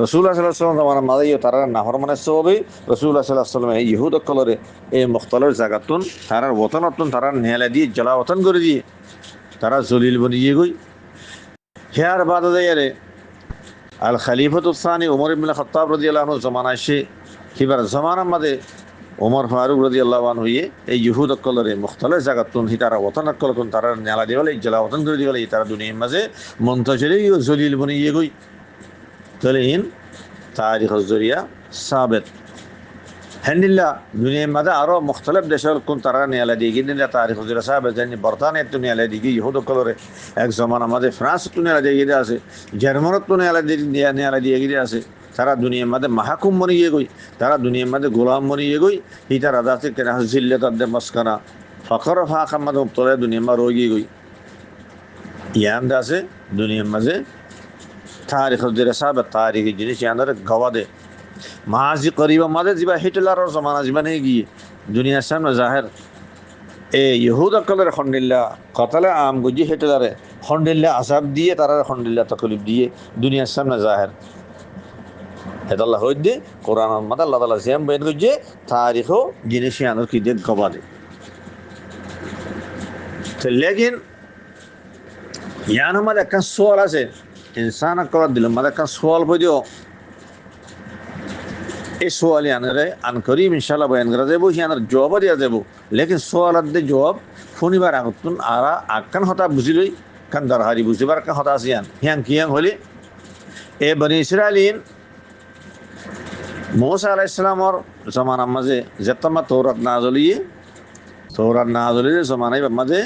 রসুল্লাহ সাল্লাল্লাহু আলাইহি ওয়াসাল্লাম জমানার মাঝে তারা নাফরমানের সবে রসুল্লাহ সাল্লাল্লাহু আলাইহি ওয়াসাল্লাম এই ইহুদকলরে এই মুখতালের জায়গাতুন তারার ওতনতুন তারা নেলা দিয়ে জ্বালাওতন করে দিয়ে তারা জলিল বনিয়ে গই হেয়ার বাদ যাইয়ারে আল খলিফাতুস সানি ওমর ইবনে খাত্তাব রাদিয়াল্লাহু আনহু জমানা আসে কিবার জমানার মাঝে ওমর ফারুক রাদিয়াল্লাহু আনহু এই ইহুদ কলরে মুখতালিফ জায়গাতুন তারা ওতন কলতুন তারা নেলা দিবলে জ্বালাওতন করে দিবলে তারা দুনিয়ার মাঝে মুনতাশির জলিল বনিয়ে গই তলিন তারিখ জরিয়া সাবেত হেন্দিল্লা দুনিয়ার মাঝে আরো মুখতালিফ দেশের কোন তারা নেলা দিয়ে গিয়ে তারিখ জরিয়া সাবেত জানি বর্তানে তো নেলা দিয়ে ইহুদ কলরে এক জমানার মাঝে ফ্রান্স তো নেলা দিয়ে গিয়ে আছে জার্মানত তো নেলা দিয়ে গিয়ে আছে তারা দুনিয়ার মধ্যে মাহাকুম মনিয়ে গই, তারা দুনিয়ার মধ্যে গোলাম মনিয়ে গই, হিতার আদাতে কেনা জিল্লে তাদের মস্কানা ফখর ফাঁক আমাদের উত্তরে দুনিয়ার মা রয়ে গই ইয়ান আছে দুনিয়ার মাঝে তারিখ সাহেব তারিখ জিনিস ইয়াদের গওয়া দে মাঝি করিব মাঝে যাবা হিটলারের জমানা জীবনে গিয়ে দুনিয়ার সামনে জাহের এ ইহুদ আকলের খন্ডিল্লা কতালে আম গুজি হিটলারে খন্ডিল্লা আসাব দিয়ে তারা খন্ডিল্লা তকলিফ দিয়ে দুনিয়ার সামনে জাহের হেদাল্লাহ হইদে কোরআন মাদা আল্লাহ তাআলা জিয়াম বেন গুজি তারিখও জিনিস ইয়াদের কি দে গওয়া দে তো লেকিন ইয়ান আমার একটা সোয়াল আছে ইনসান করার দিল মানে একটা সোয়াল বইও এই সোয়াল ইয়ানরে আন করিম ইনশাআল্লাহ বয়ান করা যাবো ইয়ানের জবাব দিয়া যাবো লেকিন সোয়ালার দে জবাব শুনিবার আগতুন আরা আকান হতা বুঝিলই কান দরহারি বুঝিবার কান হতা আছে ইয়ান কিয়াং হলি এ বনি ইসরাইলিন মুসা আলাইহিস সালামর জামানার মাঝে যেতমা তৌরাত নাযলিয়ে জামানায় মাঝে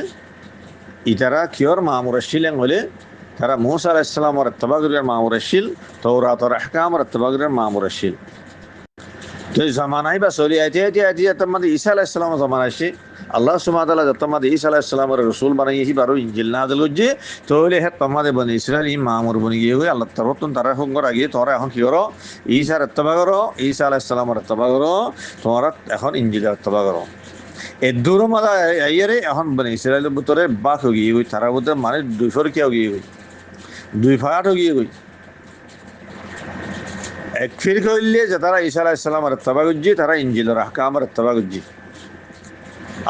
ইতারা কিয়র মামুর ছিলেন হলে তারা মুসা আলাইহিস সালামর ইত্তেবা মামুর ছিল তৌরাতর আহকামর ইত্তেবা মামুর ছিল তো জামানায় বা চলি আইতে তোমাদের ঈসা আলাইহিস সালামের জামানা আসে আল্লাহ সুবহানাহু ওয়া তাআলা তোমাদের ঈসা আলাইহিস সালামের রাসূল বানাইহি বারো ইনজিল নাযিল হচ্ছে তাহলে হে তোমাদের বনি ইসরাইল মামুর বনি গিয়ে আল্লাহ তারতন তারা হুঙ্গর আগে তোরা এখন কি করো ঈসার ইত্তেবা করো ঈসা আলাইহিস সালামের ইত্তেবা করো তোমরা এখন ইনজিলের ইত্তেবা করো এদুর মাদা আইয়ারে এখন বনি ইসরাইলের ভিতরে বাক হয়ে গিয়ে তারা ভিতরে মানে 200 কি হয়ে গিয়ে 2 ফাট হয়ে গিয়ে এক ফির কইলে যে তারা ঈসা আলাইহিস সালামের ইত্তেবা করছে তারা ইনজিলের আহকামের ইত্তেবা করছে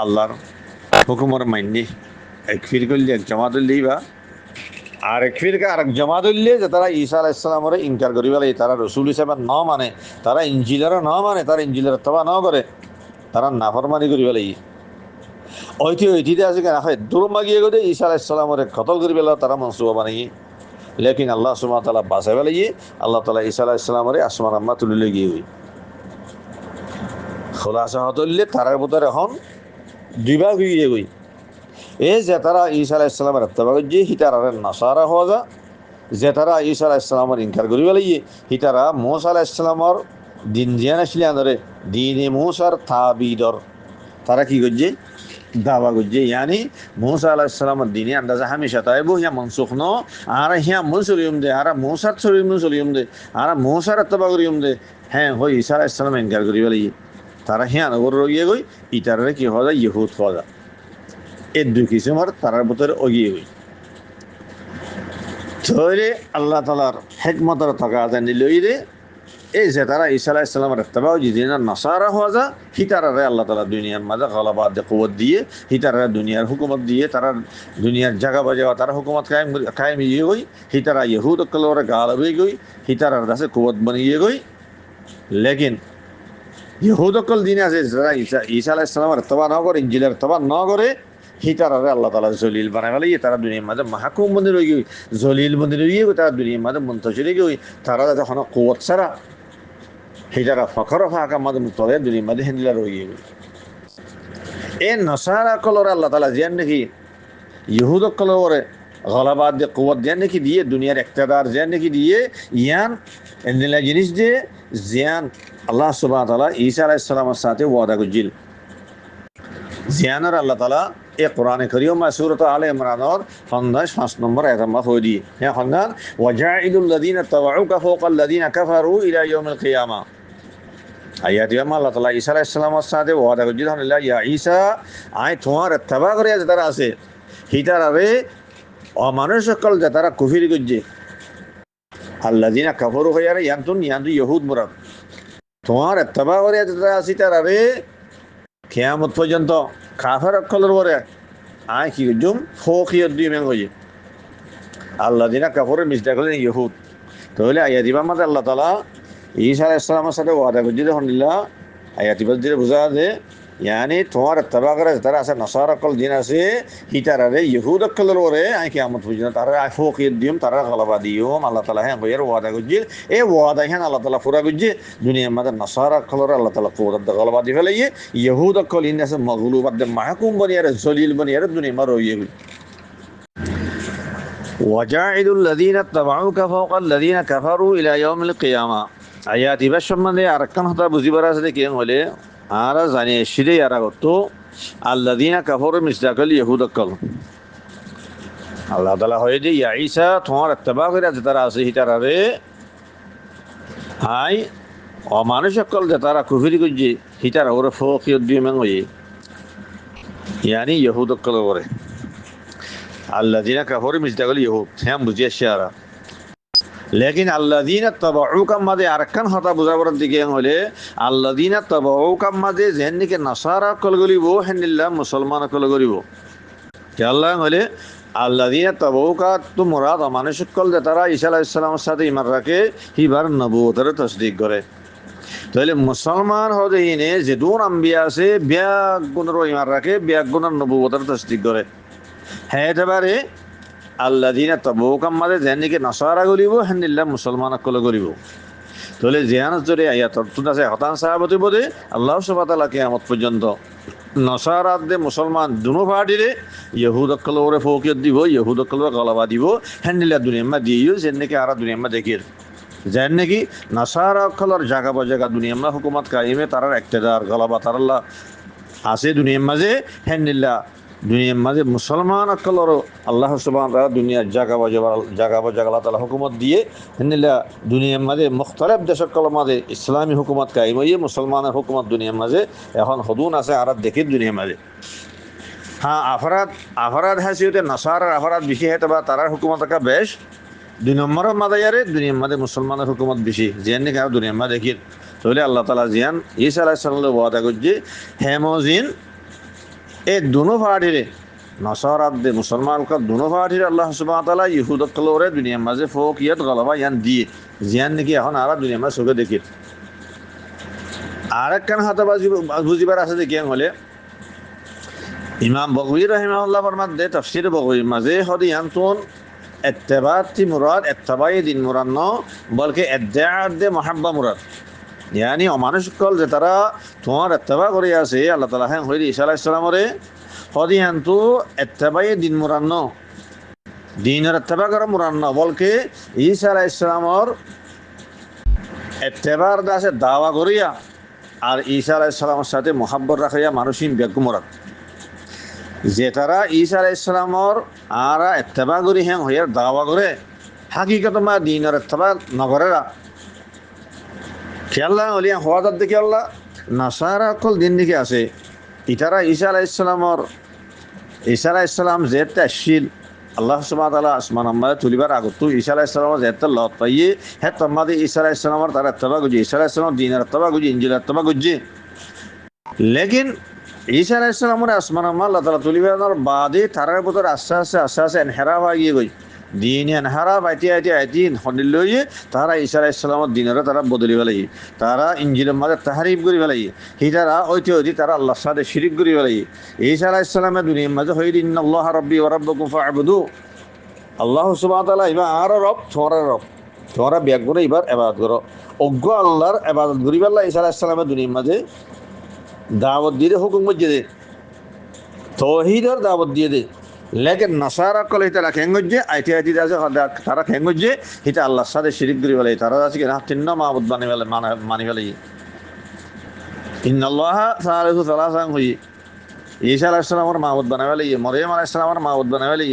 আল্লাহর হুকুমের মাইনি এক ফির কইলে এক জামাতুল্লাহ বা আর এক ফিরকা আর এক জামাতুল্লাহ যে তারা ঈসা আলাইহিস সালামের ইনকার করি বলে তারা রাসূল হিসেবে না মানে তারা ইনজিলের না মানে তারা ইনজিলের ইত্তেবা না করে তারা নাফরমানি করি বলে ঐতিহ্যতে আছে কেন হয় দূর মাগিয়ে গেলে ঈসা আলাইহিস সালামের কতল করি বলে তারা মনসুবা বানাই লেকিন আল্লাহ সুবহানাহু ওয়া তাআলা বাঁচাই বলে আল্লাহ তাআলা ঈসা আলাইহিস সালামের আসমান আম্মা তুলে গিয়ে খোলাসা হতলে তারার ভিতরে এখন দুইভাগ হয়ে গই এই যে তারা ঈসা আলাইহিস সালামের ইত্তেবা করছে হিতারা নাসারা হওয়া যা যে তারা ঈসা আলাইহিস সালামের ইনকার করি বলে হিতারা মুসা আলাইহিস সালামের দিন জিয়ান আসলে আনরে দিনে মুসার তাবিদর তারা কি করছে দাওয়া করছে ইয়ানি মুসা আলাইহিস সালামের দিনে আন্দাজা হামেশা তাইবো ইয়া মনসুখ ন আর হিয়া মুসলিম দে আর মুসার ছড়ি মুসলিম দে আর মুসার ইত্তেবা করিম দে হ্যাঁ হই ঈসা আলাইহিস সালাম ইনকার করি বলে তারা হিয়া নগর রইয়ে গই ইতারে কি হওয়া যায় ইহুদ হওয়া যায় এই দুই কিসিমের তারার ভিতরে অগিয়ে গই তাহলে আল্লাহ তাআলার হিকমতের থাকা জানি লই রে এই যে তারা ঈসা আলাইহিস সালামের ইত্তেবা যেদিন নাসারা হওয়া যায় হিতারে আল্লাহ তাআলা দুনিয়ার মাঝে গালাবা দে কুওয়াত দিয়ে হিতারে দুনিয়ার হুকুমত দিয়ে তারা দুনিয়ার জায়গা বাজাওয়া তারা হুকুমত কায়েম ইয়ে গই হিতারা ইহুদ কলরে গালাবে গই হিতারে দাসে কুওয়াত বানিয়ে গই লেকিন ইহুদ কল দিন আছে যারা ঈসা আলাইহিস সালামের ইত্তেবা না করে ইনজিলের ইত্তেবা না করে হিতারে আল্লাহ তাআলা জলিল বানাই বলে তারা দুনিয়ার মাঝে মাহকুম বনি রই গই জলিল বনি রই গই তারা দুনিয়ার মাঝে মুনতাশির গই তারা যখন কুওয়াত ছাড়া হিতারা ফখর ফাঁকা মাঝে মুতরে দুনিয়ার মাঝে হিন্দিলা রই গই এ নাসারা কলরে আল্লাহ তাআলা জিয়ান নাকি ইহুদ কলরে গলাবাদ দিয়ে কুওয়াত জিয়ান নাকি দিয়ে দুনিয়ার ইক্তেদার জিয়ান নাকি দিয়ে ইয়ান এন্দিলা জিনিস দিয়ে জিয়ান আল্লাহ সুবহানাহু ওয়া তাআলা ঈসা আলাইহিস সালামের সাথে ওয়াদা করেছিল জিয়ানের আল্লাহ তাআলা এই কোরআনে কারীম সূরা আলে ইমরানের 5 নম্বর আয়াত মা হদি হ্যাঁ খন্দান ওয়াজাইলুল লাযিনা তাবাউকা ফাওকাল লাযিনা কাফারু ইলা ইয়াউমিল কিয়ামা আয়াত আল্লাহ তাআলা ঈসা আলাইহিস সালামের সাথে ওয়াদা করেছিল আল্লাহ ইয়া ঈসা আই তোমার ইত্তেবা করে যারা আছে হিতারে অমানুষ সকল যারা কুফরি করছে আল্লাযিনা কাফারু হইয়ারে ইয়ান্তুন ইহুদ মুরাদ তোমার ইত্তেবা করে যারা আছে তারারে কিয়ামত পর্যন্ত কাফের অকলের পরে আয় কি জুম ফকিয়ত দিয়ে মেন হয়ে আল্লাযিনা কাফারু মিসদাক হলেন ইহুদ তাহলে আয়াতিবা মাঝে আল্লাহ তাআলা ঈসা আলাইহিস সালামের সাথে ওয়াদা করছে আলহামদুলিল্লাহ আয়াতিবা দিয়ে বোঝা যায় यानी तुम्हारे तबागर तरह से नसारा कल दिन से ही तरह यहूद कलर और है कि आमद पूजना तरह फोकियत दियम तरह गलबा दियम अल्लाह ताला है गैर वादा गुज्जिल ए वादा है अल्लाह ताला पूरा गुज्जे दुनिया में नसारा कलर अल्लाह ताला कुव्वत गलबा दी फैले ये यहूद कल इन से मगलूब अद महकुम बनी है जलील बनी है दुनिया में रोए वजाइलुल लदीन तबऊका फौका लदीन कफरू इला यौमिल क़ियामा আয়াত ইবার সম্বন্ধে আর একখান হতা বুঝিবার আছে কি হলে আর জানিয়ে সিরে আর আগত আল্লাদিনা কাফর মিসদাকল ইহুদকল আল্লাহ তালা হয়ে যে ইয়া ঈসা তোমার এত্তেবা করে যে তারা আছে হিতারারে হাই অমানুষ সকল যে তারা কুফিরি করছে হিতারা ওরে ফকিয়ত দিয়ে মেঙ্গি ইয়ানি ইহুদকল করে আল্লাদিনা কাফর মিসদাকল ইহুদ হ্যাঁ বুঝিয়ে শেয়ারা লেকিন আল্লাদিনা তাবাউকাম মাদে আরেকখান হতা বুঝাবার দিকে হলে আল্লাদিনা তাবাউকাম মাদে যেন নাকি নাসারা কল গরিব হেনিল্লা মুসলমান কল গরিব আল্লাহ হলে আল্লাদিনা তাবাউকা তো মুরাদ মানুষ কল যে তারা ঈসা আলাইহিস সালামের সাথে ঈমান রাখে হিবার নবুয়তের তাসদীক করে তাহলে মুসলমান হতে ইনে যে দুন আম্বিয়া আছে ব্যাগ গুণের ঈমান রাখে ব্যাগ গুণের নবুয়তের তাসদীক করে হ্যাঁ এবারে আল্লাদিনা তাবুকাম মাদে যেন নাকি নাসারা গরিব হেনিল্লা মুসলমান কল গরিব তাহলে জিয়ানত যদি আয়াত অর্থ আছে হতান সাহাবতী বোধে আল্লাহ সুবহানাহু ওয়া তাআলা কিয়ামত পর্যন্ত নসারাত দে মুসলমান দুনো পার্টিরে ইহুদ অকল ওরে ফৌকিয়ত দিব ইহুদ অকল গলাবা দিব হেনিল্লা দুনিয়াম্মা দিয়েও যেন নাকি আর দুনিয়াম্মা দেখির যেন নাকি নাসারা অকলর জায়গা বজাগা দুনিয়াম্মা হুকুমত কায়েমে তারার ইক্তেদার গলাবা তারাল্লাহ আছে দুনিয়ার মাঝে হেনিল্লা দুনিয়ার মাঝে মুসলমান অকলর আল্লাহ সুবহানাহু ওয়া তাআলা দুনিয়ার জায়গা আল্লাহ তাআলা হুকুমত দিয়ে হেনিল্লা দুনিয়ার মাঝে মুখতালিফ দেশ সকল মাঝে ইসলামী হুকুমত কায়েম হয়ে মুসলমানের হুকুমত দুনিয়ার মাঝে এখন হদুন আছে আর দেখি দুনিয়ার মাঝে হ্যাঁ আফরাদ হাসিতে নাসারার আফরাদ বেশি হয়তো বা তারার হুকুমত একটা বেশ 2 নম্বরের মাঝে আরে দুনিয়ার মাঝে মুসলমানের হুকুমত বেশি যেন নাকি আর দুনিয়ার মাঝে দেখি তাহলে আল্লাহ তাআলা জিয়ান ঈসা আলাইহিস সালামের ওয়াদা করছে হেমোজিন এই দুনো পার্টিরে নসারাত দে মুসলমান কা দুনো পার্টির আল্লাহ সুবহানাহু ওয়া তাআলা ইহুদ কলরে দুনিয়ার মাঝে ফৌকিয়ত গলাবা ইয়ান দিয়ে জিয়ান নাকি এখন আর দুনিয়ার মাঝে চোখে দেখি আর একখান হাতে বুঝিবার আছে যে কেন হলে ইমাম বগবী রাহিমাহুল্লাহ ফরমান দে তাফসীর বগবীর মাঝে হদি আনতুন ইত্তিবাতি মুরাদ ইত্তিবাই দিন মুরাদ ন বলকে ইদ্দাআত দে মুহাব্বা মুরাদ ইয়ানি অমানুষ কল যে তারা তোমার ইত্তিবা করে আছে আল্লাহ তাআলা হ্যাঁ হইরি ঈসা আলাইহিস সালামরে হদি আনতু ইত্তিবাই দিন মুরাদ ন দিনের ইত্তিবা করা মুরাদ ন বলকে ঈসা আলাইহিস সালামর ইত্তিবার দাসে দাওয়া করিয়া আর ঈসা আলাইহিস সালামের সাথে মুহাব্বত রাখিয়া মানুষিন বেগ মুরাদ যে তারা ঈসা আলাইহিস সালামর আর ইত্তিবা করি হ্যাঁ হইয়া দাওয়া করে হাকিকত মা দিনের ইত্তিবা নগরেরা খেয়াল্লা হলিয়া হওয়াদার দেখে আল্লাহ নাসারা কল দিন দিকে আছে ইতারা ঈসা আলাইহিস সালাম যে তাশিল আল্লাহ সুবহানাহু ওয়া তাআলা আসমান আমাদের তুলিবার আগত ঈসা আলাইহিস সালাম যে লত পাইয়ে হে তোমাদে ঈসা আলাইহিস সালামর তারা ইত্তিবা গুজি ঈসা আলাইহিস সালাম দিনের ইত্তিবা গুজি ইনজিলের ইত্তিবা গুজি লেকিন ঈসা আলাইহিস সালামর আসমান আল্লাহ তাআলা তুলিবার বাদে তারার ভিতর আস্তে আস্তে এনহেরা হয়ে গিয়ে গই দিন এনহারা আইতি হনিলয়ে তারা ঈসা আলাইহিস সালামর দিনের তারা বদলি ফেলাই তারা ইনজিলের মাঝে তাহরিফ করে ফেলাই হিতারা ঐতি তারা আল্লাহর সাথে শিরিক করে ফেলাই ঈসা আলাইহিস সালামের দুনিয়ার মাঝে হইল ইন্নাল্লাহা রাব্বি ওয়া রাব্বুকুম ফা'বুদু আল্লাহ সুবহানাহু ওয়া তাআলা ইবা আর রব তোমরা ব্যাগ করে এবার ইবাদত করো অজ্ঞ আল্লাহর ইবাদত করি আল্লাহ ঈসা আলাইহিস সালামের দুনিয়ার মাঝে দাওয়াত দিয়ে হুকুম দিয়ে দে তাওহীদের দাওয়াত দিয়ে দে লেকিন নাসারা কলে তারা খেঙ্গজে আইটি আছে তারা খেঙ্গজে এটা আল্লাহর সাথে শিরিক করে ফেলে তারা আছে কি না তিন্ন মাবুদ মানি ফেলে ইন্নাল্লাহা সালিসু সালাসান হই ঈসা আলাইহিস সালামের মাবুদ বানায় ফেলে মরিয়ম আলাইহিস সালামের মাবুদ বানায় ফেলে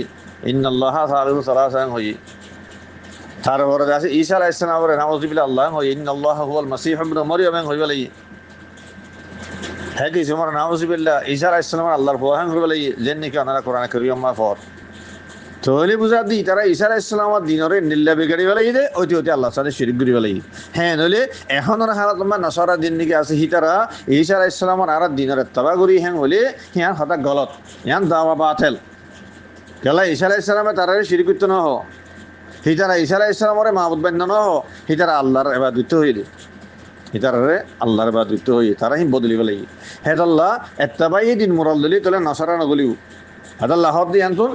ইন্নাল্লাহা সালিসু সালাসান হই তারপরে আছে ঈসা আলাইহিস সালামের নাউযুবিল্লাহ আল্লাহ হই ইন্নাল্লাহা হুয়াল মাসীহ ইবনে মরিয়ম হই ফেলে হ্যাঁ কি তোমার নাউযুবিল্লাহ ঈসা আলাইহিস সালামের আল্লাহর প্রহান করে ফেলে যেন নাকি ওনারা কোরআনে কারীম মা ফর তাহলে বুঝা দি তারা ঈসা আলাইহিস সালামের দিনরে নিল্লা বেগারি ফেলাই দে ওইটি আল্লাহর সাথে শিরিক করে ফেলাই হ্যাঁ নইলে এখন ওরা হারা তোমার নাসারা দিন নাকি আছে হিতারা ঈসা আলাইহিস সালামের আর দিনের ইত্তিবা করি হ্যাঁ হলে হ্যাঁ হতা গলত হ্যাঁ দাওয়া বাতিল কেলা ঈসা আলাইহিস সালামে তারা শিরিক করতে না হ হিতারা ঈসা আলাইহিস সালামের মাবুদ বান্য না হ হিতারা আল্লাহর ইবাদত হইলে হিতারে আল্লাহর ইবাদত হই তারা হি বদলি ফেলাই হেদাল্লাহ ইত্তিবাই দিন মুরাদ দিলি তাহলে নাসারা না গলিও হেদাল্লাহ হদ দি আনতুন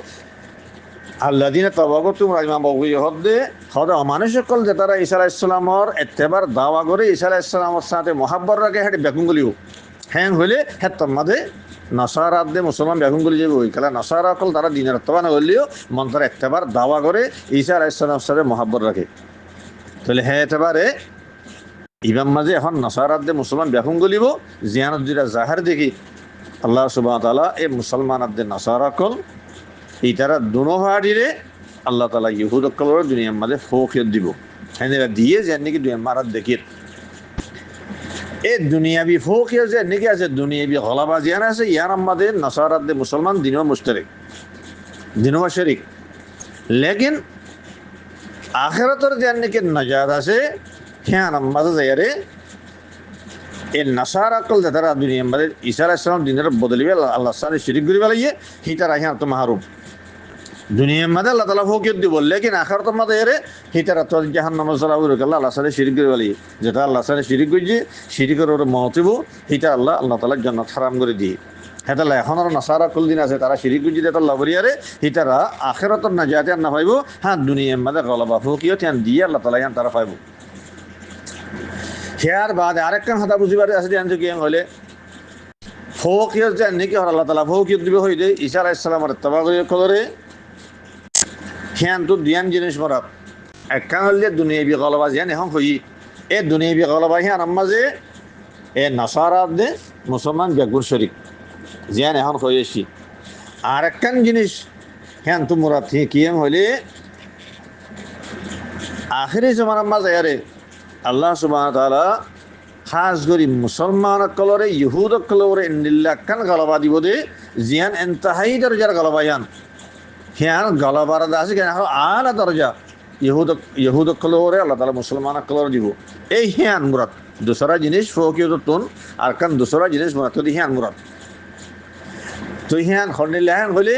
আল্লাযীনা তাবাগতু ইমাম বগবী হদে হদ মানুষ সকল যে তারা ঈসা আলাইহিস সালামর ইত্তিবার দাওয়া করে ঈসা আলাইহিস সালামর সাথে মুহাব্বত রাখে হেডি বেকুঙ্গলিও হ্যাং হইলে হেতম মাঝে নাসারাত দে মুসলমান বেকুঙ্গলি যাবে ওই খেলা নাসারা কল তারা দিনের ইত্তিবা না করলেও মন তারা ইত্তিবার দাওয়া করে ঈসা আলাইহিস সালামের সাথে মুহাব্বত রাখে তাহলে হ্যাঁ এবারে ইমাম মাঝে এখন নাসারাত দে মুসলমান ব্যাকুম গলিব জিয়ানত দুইটা জাহার দেখি আল্লাহ সুবহানাহু ওয়া তাআলা এই মুসলমান আব্দে নাসারা কল ইতারা দুনো হাড়িরে আল্লাহ তাআলা ইহুদ কলর দুনিয়ার মাঝে ফৌকিয়ত দিব হ্যাঁ দিয়ে যে নাকি দুই মারাত দেখি এই দুনিয়াবি ফৌকিয়ত যে নাকি আছে দুনিয়াবি গলাবা জিয়ান আছে ইয়ার আমাদের নাসারাত দে মুসলমান দিনও মুশতারিক দিনও শরিক লেকিন আখিরাতের যে নাকি নাজাত আছে হ্যাঁ আমাদের যায়ারে এই নাসারা কল যে তারা দুনিয়ার মাঝে ঈসা আলাইহিস সালাম দিনের বদলিবে আল্লাহ সাথে শিরিক করি বেলাইয়ে হিতারা হ্যাঁ তো মাহরুম দুনিয়ার মাঝে আল্লাহ তাআলা ফৌকিয়ত দিব লেকিন আখিরাতের মাঝে এরে হিতারা তো জাহান্নামে জ্বলাবো আল্লাহ সাথে শিরিক করি বেলাইয়ে যেটা আল্লাহ সাথে শিরিক করি শিরিকের ওর মওতিব হিতা আল্লাহ তাআলা জান্নাত হারাম করে দিয়ে হেতালা এখন আর নাসারা কল দিন আছে তারা শিরিক করি যেটা আল্লাহ বলিয়ারে হিতারা আখিরাতের নাজাতে আর না পাইব হ্যাঁ দুনিয়ার মাঝে গলাবা ফৌকিয়ত দিয়ে আল্লাহ তাআলা তারা পাইব হেয়ার বাদে আরেকখান হাতা বুঝিবার আছে জানতো কি হলে ফৌকিয়ত যে নাকি আল্লাহ তাআলা ফৌকিয়ত দিবে হই দে ঈসা আলাইহিস সালামের তবা করে হ্যাঁ তো দিয়ান জিনিস মরাত একখান হলে দুনিয়াবি গলবা জিয়ান এখন হই এ দুনিয়াবি গলবা হ্যাঁ আমাজে এ নাসারাত দে মুসলমান বেগুর শরিক জিয়ান এখন হইছি আর একখান জিনিস হ্যাঁ তো মুরাদ কি হলে আখিরি জমানার মাঝে আরে আল্লাহ সুবহানাহু ওয়া তাআলা খাস করি মুসলমান কলরে ইহুদ কলরে নিল্লাকান গলবা দিব দে জিয়ান ইনতাহাই দরজার গলবা ইয়ান হ্যাঁ গলবার আছে কেন আলা দরজা ইহুদ কলরে আল্লাহ তাআলা মুসলমান কলর দিব এই হ্যাঁ মুরাদ দোসরা জিনিস ফৌকিয়তুন আর কান দোসরা জিনিস মুরাদ তো হ্যাঁ মুরাদ তো হ্যাঁ খন্ডিলাহান হলে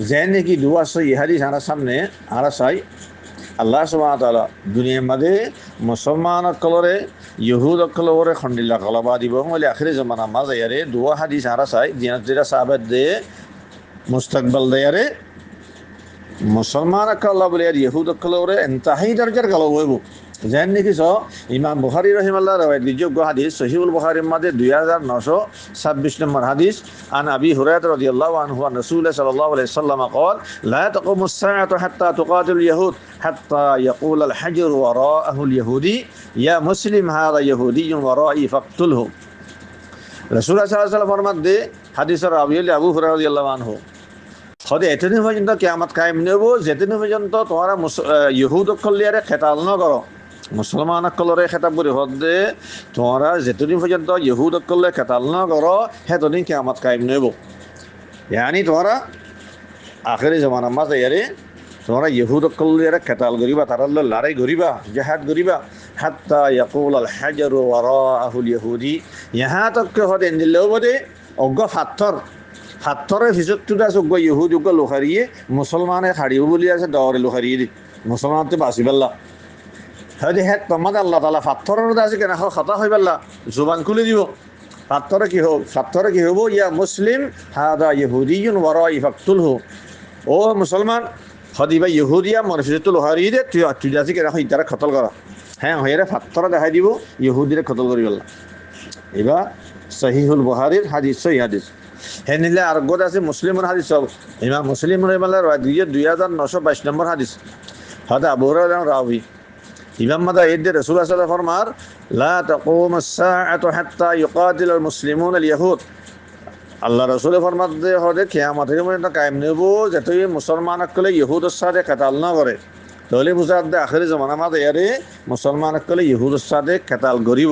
যে নাকি দুয়াশো ইহাদিস আনার সামনে আরা চাই আল্লাহ সুবহানাহু ওয়া তাআলা দুনিয়ার মাঝে মুসলমান কলরে ইহুদ কলরে খন্ডিল্লা গলবা দিব বলে আখিরি জমানা মাঝে ইয়ারে দুয়া হাদিস আরা চাই যেটা সাহাবাত দে মুস্তাকবাল দেয়ারে মুসলমান আল্লাহ বলে আর ইহুদ কলরে ইনতাহাই দরজার গলব হইব যেন নাকি ইমাম বুখারী রাহিমাহুল্লাহ রাওয়ায়াত যোগ্য হাদিস সহিহুল বুখারীর মধ্যে 2926 নম্বর হাদিস আন আবি হুরায়রা রাদিয়াল্লাহু আনহু আন রাসূলুল্লাহ সাল্লাল্লাহু আলাইহি ওয়াসাল্লাম قال لا تقوم الساعة حتى تقاتل اليهود حتى يقول الحجر وراءه اليهودي يا مسلم هذا يهودي ورائي فاقتله রাসূলুল্লাহ সাল্লাল্লাহু আলাইহি ওয়াসাল্লাম ফরমাতে হাদিসের রাবী আবু হুরায়রা রাদিয়াল্লাহু আনহু হদে এতদিন পর্যন্ত কিয়ামত কায়েম নেব যেদিন পর্যন্ত তোমরা ইহুদ কলিয়ারে খেতাল ন করো মুসলমান কলরে খেতাব করে হদে তোমরা যেতদিন পর্যন্ত ইহুদ কলে খেতাল ন করো সেতদিন কিয়ামত কায়েম নেব ইয়ানি তোমরা আখিরি জমানার মাঝে ইয়ারে তোমরা ইহুদ কলিয়ারে খেতাল করিবা তার লড়াই করিবা জিহাদ করিবা হাত্তা ইয়াকুল আল হাজার ওয়ারাআহুল ইহুদি ইহা তক হদে নিলেও বদে অজ্ঞ ফাত্তরের ভিতরটা যোগ্য ইহুদ যোগ্য লোহারিয়ে মুসলমানে হারিব বলি আছে দরে লোহারিয়ে দি মুসলমানতে বাঁচি পেলা হয়তো হ্যাঁ তোমার আল্লাহ তাআলা ফাত্তরের আছে কেন খতা হয়ে পেলা জুবান খুলে দিব ফাত্তরে কি হব ইয়া মুসলিম হাদা ইহুদিয়ুন ওয়ারাই ফাকতুলহু ও মুসলমান হদিবা ইহুদিয়া মরফিজতুল লোহারিয়ে দে তুই আছে কেন ইতারা খতল করা হ্যাঁ হয়ে ফাত্তরে দেখাই দিব ইহুদিরে খতল করি পেলা এবার সহিহুল বুখারীর হাদিস সহি হাদিস হ্যাঁ নিলে আর গোদ আছে মুসলিমের হাদিস সব ইমাম মুসলিম রহিমাহুল্লাহ 2922 নম্বর হাদিস হদা আবু হুরায়রা রাওয়ী ইমাম মাদা ইদ্দে রাসূলুল্লাহ সাল্লাল্লাহু আলাইহি ওয়াসাল্লাম ফরমার লা তাকুম আস-সাআতু হাত্তা ইউকাতিল আল-মুসলিমুন আল-ইয়াহুদ আল্লাহ রাসূল ফরমাতে হদে কিয়ামতের পর্যন্ত কায়েম নেব যত মুসলমান আকলে ইহুদের সাথে কাতাল না করে তাহলে বুঝাত দে আখিরি জামানা মাদে ইয়ারে মুসলমান আকলে ইহুদের সাথে কাতাল করিব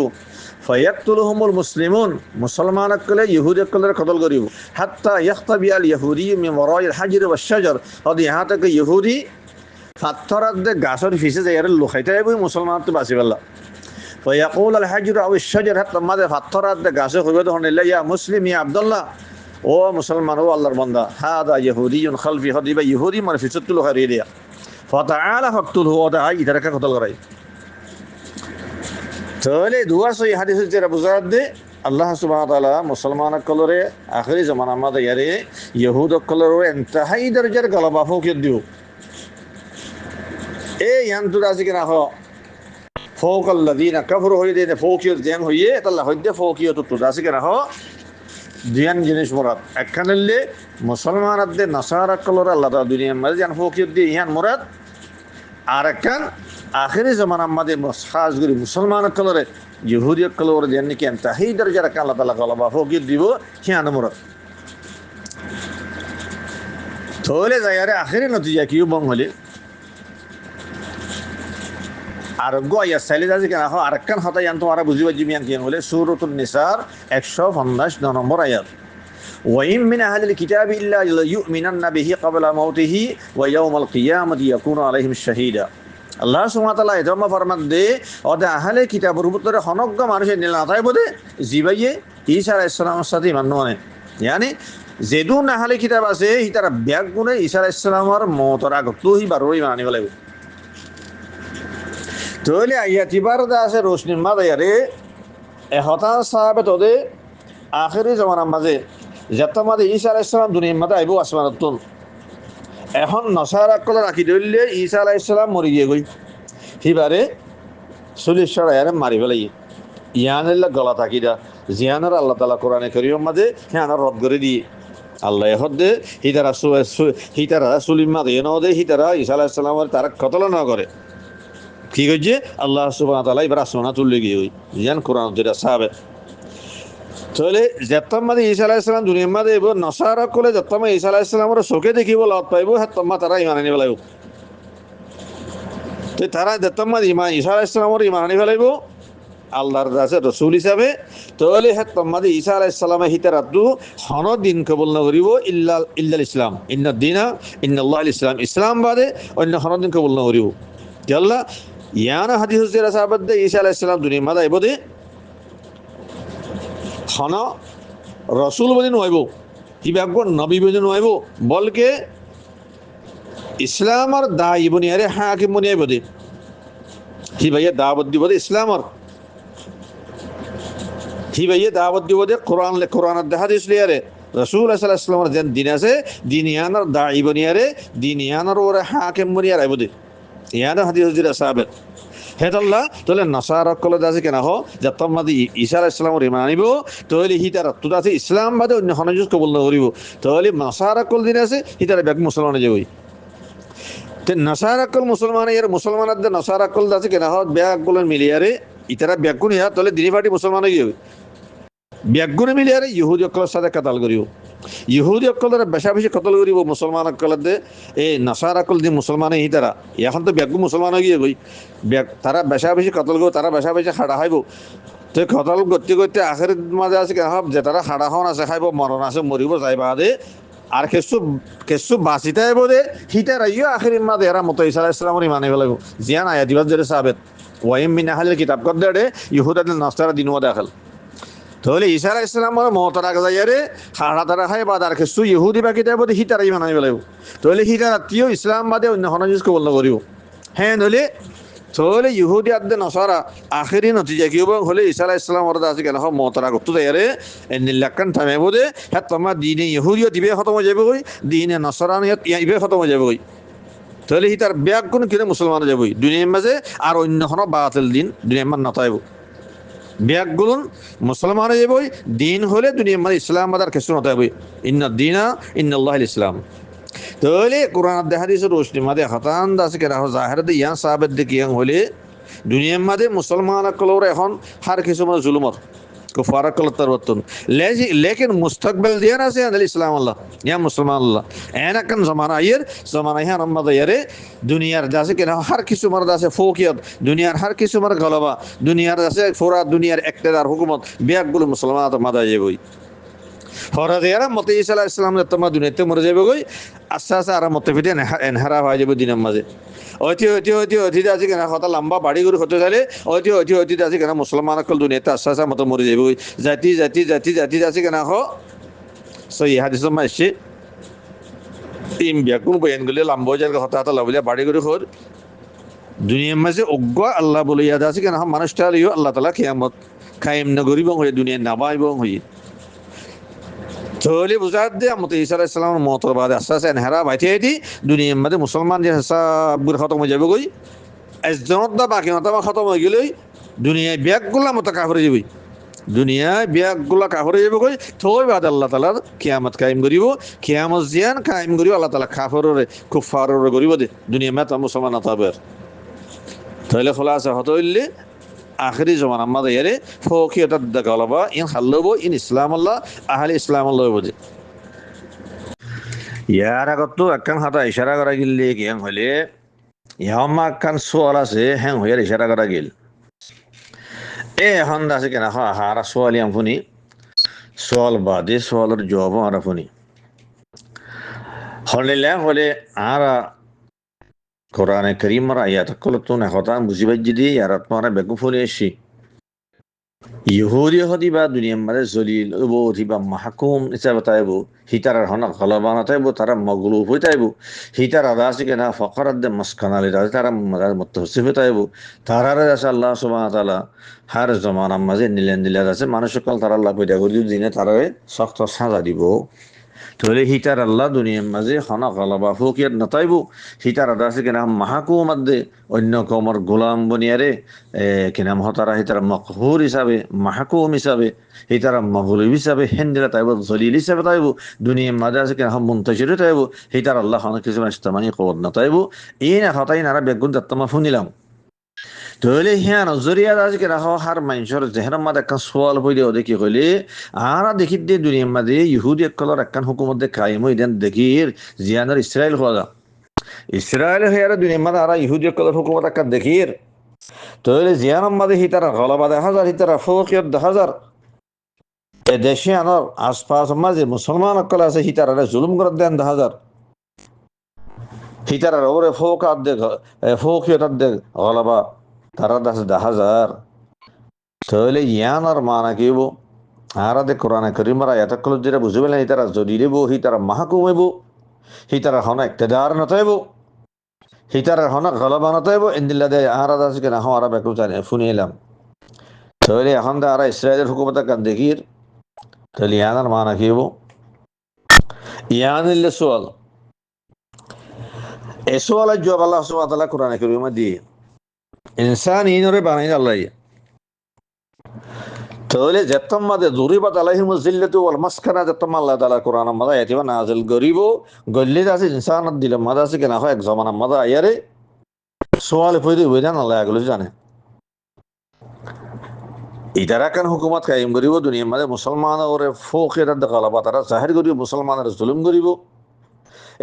ফায়াকতুলুহুমুল মুসলিমুন মুসলমান আকলে ইহুদ আকলের কতল করিব হাত্তা ইয়াখতাবি আল ইহুদি মিন ওয়ারাইল হাজর ওয়াশ শাজার হদে ইহা তক ইহুদি ফাত্তরাত দে গাছর ফিসে যাইয়ারে লুকাইতে আইব মুসলমান তো বাঁচি পেলা ফায়াকুল আল হাজর ওয়াশ শাজার হাত্তা মাদে ফাত্তরাত দে গাছে হইবে তখন ইয়া মুসলিম ইয়া আব্দুল্লাহ ও মুসলমান ও আল্লাহর বান্দা হাদা ইহুদিয়ুন খালফি হদিবা ইহুদি মানে ফিসত লুকাইয়ে দিয়া ফাতাআলা ফাকতুলহু ওয়া দাই ইতারাকা কতল করাই তাহলে দুয়াশো হাদিস যেটা বুঝাত দে আল্লাহ সুবহানাহু ওয়া তাআলা মুসলমান কলরে আখিরি জামানা মাদে ইয়ারে ইহুদ কলরে ইনতাহাই দরজার গলবা ফৌকিয়ত দিও এই ইয়ান্তু আছে কিনা হ ফৌকাল্লাযিনা কাফরু হইদে ফৌকিয়ত দেন হইয়ে আল্লাহ হইদে ফৌকিয়ত তো আছে কিনা হ দিয়ান জিনিস মুরাদ একখানেলে মুসলমানদের দে নাসারা কলরে আল্লাহ তাআলা দুনিয়ার মাঝে জান ফৌকিয়ত দিয়ে ইহান মুরাদ আর একখান আখেরি জমানার মাঝে খাস করে মুসলমান কলরে ইহুদি কলর যেন কেন তাহি দরজার আল্লাহ তালা গলবা ফকির দিব হিয়ান মরত থলে যায়ারে আখেরি নতিজা কিউ বং হলে আরোগ্য আয়াত চাইলে যাচ্ছে কেন আরেকখান হতাই আন তোমারা বুঝিবা জিমিয়ান কেন হলে সূরাতুন নিসার 159 নম্বর আয়াত ওয়াইম মিন আহলিল কিতাবি ইল্লা ইউমিনান্না বিহি ক্বাবলা মাউতিহি ওয়া ইয়াউমাল কিয়ামাতি ইয়াকুনু আলাইহিম শাহীদা আল্লাহ সুবহানাহু ওয়া তাআলা এতমা ফরমান দে ওদা আহলে কিতাবের ভিতরে হনগ্য মানুষের নিল না তাই বদে জিবাইয়ে ঈসা আলাইহিস সালামের সাথে ইমান মানে ইয়ানি যেদুন আহলে কিতাব আছে হিতারা ব্যাগ গুণে ঈসা আলাইহিস সালামের মওতর আগত হি বারো ইমান আনিব লাগিব তাহলে আয়াতিবার দা আছে রোশনির মাঝে আরে হতান সাহাবে তোদে আখেরি জমানার মাঝে যেত মাঝে ঈসা আলাইহিস সালাম দুনিয়ার মাঝে আইব আসমানতুন এখন নসারা কল রাখি ধরলে ঈসা আলাইহিস সালাম মরি গিয়ে গই হিবারে চল্লিশ আরে মারি ফেলাই ইয়ানের গলা থাকিদা জিয়ানের আল্লাহ তালা কোরআনে করিম মাঝে হ্যাঁ রদ করে দিয়ে আল্লাহ হদ্দে হিতারা সুলিম মাদে ন দে হিতারা ঈসা আলাইহিস সালামের তারা কতল না করে কি করছে আল্লাহ সুবহানাহু ওয়া তাআলা এবার আসমানা তুললে গিয়ে ওই জিয়ান কোরআন যেটা সাহাবে তাহলে যেতমাদে ঈসা আলাইহিস সালাম দুনিয়ার মাঝে এব নসারা কলে যেতমা ঈসা আলাইহিস সালামের চোখে দেখিব লত পাইব হেতমা তারা ইমান আনি পেলাইব তো তারা যেতমাদে ইমান ঈসা আলাইহিস সালামের ইমান আনি পেলাইব আল্লাহর কাছে রসুল হিসাবে তাহলে হেতমাদে ঈসা আলাইহিস সালামে হিতারাদু হন দিন কবুল না করিব ইল্লাল ইসলাম ইন্নাদ দীনা ইন্নাল্লাহুল ইসলাম ইসলাম বাদে অন্য হন দিন কবুল না করিব আল্লাহ ইয়ানা হাদিস যেরা সাহাবাত দে ঈসা আলাইহিস সালাম দুনিয়ার মাঝে আইব দে হন রসুল বলে নইব কিভাবে নবী বলে নইব বলকে ইসলামর দায়ী বনিয়ারে হাকিম বনিয়াইব দে হি ভাইয়া দাওয়াত দিব দে ইসলামর হি ভাইয়া দাওয়াত দিব দে কোরআন হাদিস লিয়ারে রসুল সাল্লাল্লাহু আলাইহি ওয়াসাল্লামের যেন দিন আছে দিন ইয়ানার দায়ী বনিয়ারে দিন ইয়ানার ওরে হাকিম বনিয়ার আইব দে ইয়ানা হাদিস যেরা সাহাবাত হেতাল্লাহ তাহলে নসারা কলে আছে কেন হো যতমাদি ঈসা আলাইহিস সালামের ইমান আনিব তাহলে হিতার তুত আছে ইসলাম বাদে অন্য হনজুস কবুল না করিব তাহলে নসারা কল দিন আছে হিতার ব্যাগ মুসলমানে যাবই তে নসারা কল মুসলমান এর মুসলমানদের নসারা কল আছে কেন হো ব্যাগ গুলো মিলিয়ারে ইতারা ব্যাগ গুণ ইয়া তাহলে দিনী পার্টি মুসলমানে গিয়ে ব্যাগ গুণ মিলিয়ারে ইহুদি কলের সাথে কাতাল করিব ইহুদি অকলের বেশা বেশি কতল করিব মুসলমান অকলের দে এই নাসার অকল দি মুসলমানে হি তারা এখন তো ব্যাগু মুসলমান গিয়ে গই ব্যাগ তারা বেশা বেশি কতল গো তারা বেশা বেশি খাড়া খাইব তো কতল করতে করতে আখের মাঝে আছে কেন যে তারা খাড়া হন আছে খাইব মরণ আছে মরিব যাইবা দে আর কেসু বাঁচিতে আইব দে হিটার আইও আখের মাঝে এরা মতো ঈসা আলাইহিস সালামের ইমান আনিব লাগিব জিয়ান আয়াতিবাদ যেটা সাহাবেত ওয়াইম মিন আহলিল কিতাব কদ দে ইহুদাদের নাসারা দিনও দেখাল তাহলে ঈসা আলাইহিস সালামের মওতর আগে যাইয়ারে খাড়া তারা খাই বা আর কিছু ইহুদি বাকি দেব হিতার ইমান আনিব লাগিব তাহলে হিটার আত্মীয় ইসলাম বাদে অন্য হনজুস কবুল না করিব হ্যাঁ নলে তাহলে ইহুদি আদে নসারা আখেরি নতিজা কি হবে হলে ঈসা আলাইহিস সালামের আছে কেন মওতর আগে তো যাইয়ারে নিলাকান থামে বদে হ্যাঁ তোমার দিনে ইহুদিয়ত দিবে খতম হয়ে যাবে কই দিনে নসারানিয়ত ইবে খতম হয়ে যাবে কই তাহলে হিতার ব্যাগ কোন কিনে মুসলমান যাবই দুনিয়ার মাঝে আর অন্য হন বাতিল দিন দুনিয়ার মান নতাইব ব্যাগগুলো মুসলমান হয়ে যাবই দিন হলে দুনিয়ার মধ্যে ইসলাম মাদার কিছু নতে হবে ইন্না দিনা ইন্নাল্লাহুল ইসলাম তাহলে কোরআন হাদিসের রোশনি মাঝে হতান আছে কেন জাহের দে ইয়ান সাহাবেদ দে কিয়াং হলে দুনিয়ার মাঝে মুসলমান কলর এখন হার কিছু মানে জুলুমত কুফার কল তরবতন লেকিন মুস্তাকবিল দিয়ান আছে আল ইসলাম আল্লাহ ইয়া মুসলমান আল্লাহ এনাকান জামানা আয়ের জামানা হ্যাঁ রমাদা ইয়ারে দুনিয়ার আছে কেন হার কিছু মারদ আছে ফৌকিয়ত দুনিয়ার হার কিছু মার গলবা দুনিয়ার আছে ফোরা দুনিয়ার ইকতিদার হুকুমত বিয়াকগুলো মুসলমান মাদা যাবই ফরা দেয়ারা মতে ঈসা আলাইহিস সালাম তোমার দুনিয়াতে মরে যাবে গই আস্তে আস্তে আর মতে ফিটে এনহারা হয়ে যাবে দিনের মাঝে অতীত আছে কেন কথা লম্বা বাড়ি করে হতে চাইলে অতীত আছে কেন মুসলমান কল দুনিয়াতে আস্তে আস্তে মতো মরে যাবে গই জাতি আছে কেন সই হাদিস মাসে তিন ব্যাকুন বয়ান গলে লম্বা যার হতা হতা লাভলিয়া বাড়ি করে হর দুনিয়ার মাঝে অজ্ঞ আল্লাহ বলে ইয়াদ আছে কেন মানুষটা লিও আল্লাহ তাআলা কিয়ামত কায়েম না করিব হয়ে দুনিয়া নাবাইব হই তাহলে বুঝাত দে মতো ঈসা আলাইহিস সালামের মওতর বাদে আস্তে আস্তে এনহারা বাইতে আইতি দুনিয়ার মধ্যে মুসলমান যে সবগুলো খতম হয়ে যাবে গই একজনত দা বাকি মতামা খতম হয়ে গেলেই দুনিয়ায় ব্যাগগুলা মতো কাফরে যাবি দুনিয়ায় ব্যাগগুলা কাফরে যাবে গই থই বাদ আল্লাহ তাআলার কিয়ামত কায়েম করিব কিয়ামত জিয়ান কায়েম করিব আল্লাহ তাআলা কাফরের কুফারের করিব দে দুনিয়া মত মুসলমান আতাবের তাহলে খোলাসা হতে হইলে আখেরি জমান আমাদের ইয়ারে ফকিয়তার দেখা হলবা ইন হাল্লব ইন ইসলাম আল্লাহ আহলে ইসলাম আল্লাহ বুঝে ইয়ার আগত তো একখান হাতা ইশারা করা গিলে কিয়াং হইলে ইহাম্মা একখান সোয়াল আছে হ্যাং হইয়ার ইশারা করা গিল এখন আছে কেনা হারা সোয়াল ইয়াং ফুনি সোয়াল বাদে সোয়ালের জবাব আর ফুনি হলে হলে আরা কোরআনে করিমর আয়াত কলতো না হতা মুজিবাত যদি ইয়ার তোমার বেগু ফুলে এসি ইহুদি হদি বা দুনিয়ার মাঝে জলিল হবো বা মাহকুম হিসাবে তাইব হিতারার হনক হলবানা তাইব তারা মগলু হয়ে তাইব হিতার আদা আছে কেনা ফকরাত দে মস্কানালি রাজে তারা মতহসিফে তাইব তারারে আছে আল্লাহ সুবহানাহু ওয়া তাআলা হার জমানার মাঝে নিলেন দিলার আছে মানুষ সকল তারা আল্লাহ পয়দা করি দিনে তারারে শক্ত সাজা দিব তাহলে হিতার আল্লাহ দুনিয়ার মাঝে হনক হলবা ফকিয়াত নতাইব হিতার আদা আছে কেনা মাহকুমাত দে অন্য কমর গোলাম বনিয়ারে কিনাম হতারা হিতারা মকহুর হিসাবে মাহকুম হিসাবে হিতারা মগলুব হিসাবে হেন্দিরা তাইব জলিল হিসাবে তাইব দুনিয়ার মাঝে আছে কিনা মুন্তশির তাইব হিতার আল্লাহ খান কিছু ইস্তেমানি কবর না তাইব এই না হতাই নারা বেগুন দত্তমা শুনিলাম তাহলে হ্যাঁ নজরিয়া আছে কিনা হার মানুষের জেহের মাঝে একখান সোয়াল হয়ে দেওয়া দেখি কইলে আরা দেখি দিয়ে দুনিয়ার মাঝে ইহুদি একলার একখান হুকুমত কায়েম হয়ে দেন দেখি জিয়ানের ইসরায়েল হওয়া ইসরায়েল হয়ে আর দুনিয়ার মাঝে আরা ইহুদি একলার হুকুমত একখান দেখির তাহলে জিয়ান মাঝে হিতারা গলবা 1000 হিতারা ফৌকিয়ত 1000 এ দেশে আনার আশপাশ মাঝে মুসলমান অকল আছে হিতারা জুলুম করে দেন 1000 হিতারা ওরে ফৌকাত দে ফৌকিয়ত দে গলবা তারা 10,000 তাহলে ইয়ানার মানা কিব আরা দে কোরআনে করিমরা এতকল যেটা বুঝবে না হিতারা যদি দেব হিতারা মাহকুমেব হিতারা হন ইক্তদার নতাইব হিতারা হন গলবা নতাইব ইন্দিল্লা দে আরা দাস কেনা আরা বেকু জানে শুনে এলাম তাহলে এখন তো আরা ইসরায়েলের হুকুমত কান দেখির তাহলে ইয়ানার মানা কিব ইয়ানিল্লে সোয়াল এ সোয়ালের জবাব আল্লাহ সুবহানাহু ওয়া তাআলা কোরআনে কারীমে দিয়ে ইনসান ইনরে বানাই আল্লাহ তাহলে যেতম মাদে যুরিবাত আলাইহিমুজ জিল্লাতু ওয়াল মাসকানা যেতম আল্লাহ তাআলা কোরআন মাদা এতিবা নাজিল করিব গল্লে আছে ইনসানত দিলে মাদা আছে কেনা হয় এক জামানা মাদা আয়ারে সোয়াল ফয়দি হইদান আল্লাহ এগুলো জানে ইদারা কান হুকুমত কায়েম করিব দুনিয়ার মাঝে মুসলমান ওরে ফৌকিয়ত গলবা তারা জাহির করিব মুসলমানের জুলুম করিব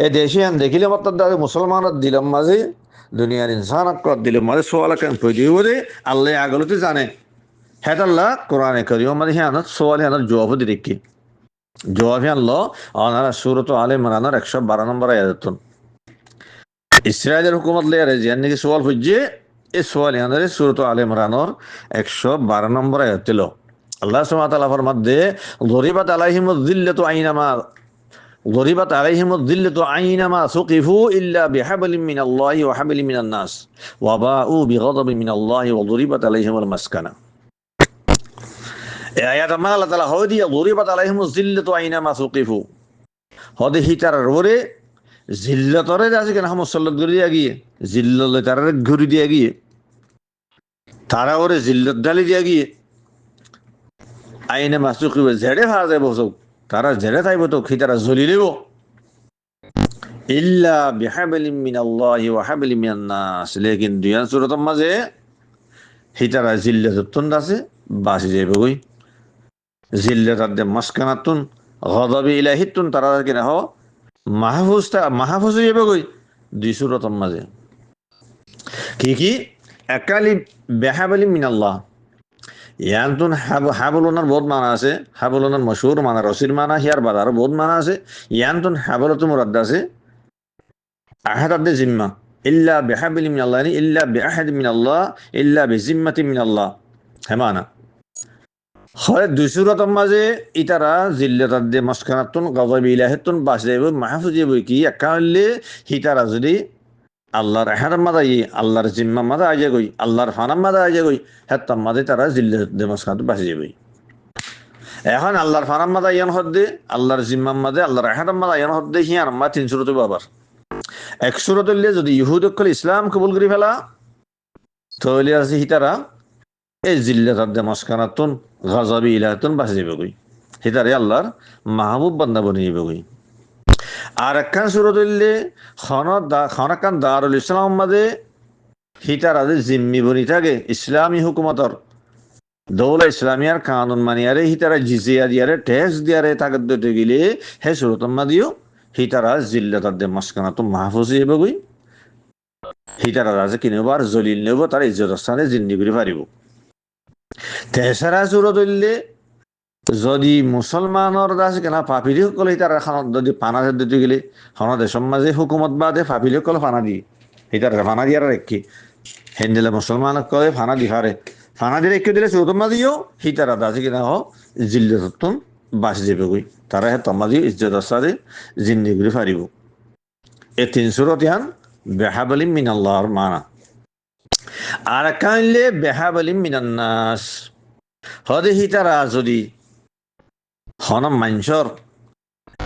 এ দেশে আন দেখিলে মাত্র মুসলমানের দিলম মাঝে দুনিয়ার ইনসান দিলম মাঝে সোয়াল কান ফয়দি হইব দে আল্লাহ আগলতে জানে হ্যাঁ আল্লাহ কোরআনে করিম মাঝে হ্যাঁ সোয়াল হ্যাঁ জবাব দি দেখি জবাব হ্যাঁ আল্লাহ আনারা সূরাত আলে ইমরানের 112 নম্বর আয়াতুন ইসরায়েলের হুকুমত লেয়ারে যে নাকি সোয়াল হইছে এই সোয়াল হ্যাঁ সূরাত আলে ইমরানের 112 নম্বর আয়াত ছিল আল্লাহ সুবহানাহু ওয়া তাআলা ফরমাতে যরিবাত আলাইহিমুয যিল্লাতু আইনামা ضربت عليهم الذلة أينما ثقفوا إلا بحبل من الله وحبل من الناس وباءوا بغضب من الله وضربت عليهم المسكنة আয়াত আমার আল্লাহ তাআলা হদি যরিবাত আলাইহিমুয যিল্লাতু আইনামা সুকিফু হদি হিতার ওরে জিল্লাতরে আছে কেন মুসল্লাত করে দিয়া গিয়ে জিল্লালে তারা ঘুরি দিয়া গিয়ে তারা ওরে জিল্লত ডালি দিয়া গিয়ে আইনামা সুকিফু ঝেড়ে খাওয়া যাবে সব তারা ঝেড়ে থাকব তো খিতারা জ্বলি দেব ইল্লা বিহাবলিম মিনাল্লাহি ওয়া হাবলিম মিনান নাস লেকিন দুয়ান সূরাতের মাঝে হিতারা জিল্লাতুন আছে বাসি যাবে কই জিল্লাতাদ মাসকানাতুন গদাবি ইলাহিতুন তারা কিনা হ মাহফুজ যাবে কই দুই সূরাতের মাঝে কি একালি বিহাবলিম মিনাল্লাহ ইয়ানতুন হাবলুনার বহুত মানা আছে হাবলুনার মশহুর মানা রসির মানা হিয়ার বাজার বহুত মানা আছে ইয়ানতুন হাবলতু মুরাদ আছে আহাদ জিম্মা ইল্লা বিহাবলি মিনাল্লাহ ইল্লা বিআহাদ মিনাল্লাহ ইল্লা বিজিম্মাতি মিনাল্লাহ হেমানা হয় দুই সূরাতের মাঝে ইতারা জিল্লাতাদ দে মাসকানাতুন গাযাবি ইলাহিতুন বাসিব মাহফুজিব কি একালে হিতারা যদি আল্লাহর আহার মাদাই আল্লাহর জিম্মা মাদা আজে গই আল্লাহর ফানাম মাদা আজে গই হেত্তাম মাদে তারা জিল্লাত দে মাসকানাত বাসি যাবে এখন আল্লাহর ফানাম মাদা ইয়ান হদ্দে আল্লাহর জিম্মা মাদে আল্লাহর আহার মাদা ইয়ান হদ্দে হিয়ান মা 3 সূরাতে বাবার এক সূরাতুল্লে যদি ইহুদ কল ইসলাম কবুল করি ফেলা তাহলে আছে হিতারা এই জিল্লাত দে মাসকানাতুন গাযাবি ইলাহিতুন বাসি যাবে গই হিতারে আল্লাহর মাহবুব বান্দা বনি যাবে গই আর একখান সূরাতুল্লে খানাকান দারুল ইসলাম মাঝে হিতার আজ জিম্মি বনি থাকে ইসলামী হুকুমতর দৌলা ইসলামিয়ার কানুন মানিয়ারে হিতারা জিজিয়া দিয়ারে ট্যাক্স দিয়ারে তাকে দিতে গেলে হে সুরতম্মা দিও হিতারা জিল্লাতার দে মাসকানা তো মাহফুজি হবে গই হিতারা রাজে কিনেব আর জলিল নেব তার ইজ্জত স্থানে জিন্দি করে পারিব তেসারা সুরত হইলে যদি মুসলমানের দাস কেনা পাপিলি সকল হিতার খানত যদি পানা দিতে গেলে হনদে সমাজে হুকুমত বাদে পাপিলি সকল ফানা দিয়ে হিতার ফানা দিয়ার রেখি হেন্দিলে মুসলমান কয়ে ফানা দি হারে ফানা দিয়ে রেখে দিলে সুরতম্মা দিও হিতারা দাস কিনা হ জিল্লাতুন বাঁচ যাবে গই তারা হে তম্মা দিও ইজ্জত স্থানে জিন্দি করে পারিব এ তিন সুরত ইয়ান বেহাবলিম মিনাল্লাহর মানা আর কাইলে বেহাবলিম মিনান্নাস হদে হিতারা যদি হনম মাঞ্চর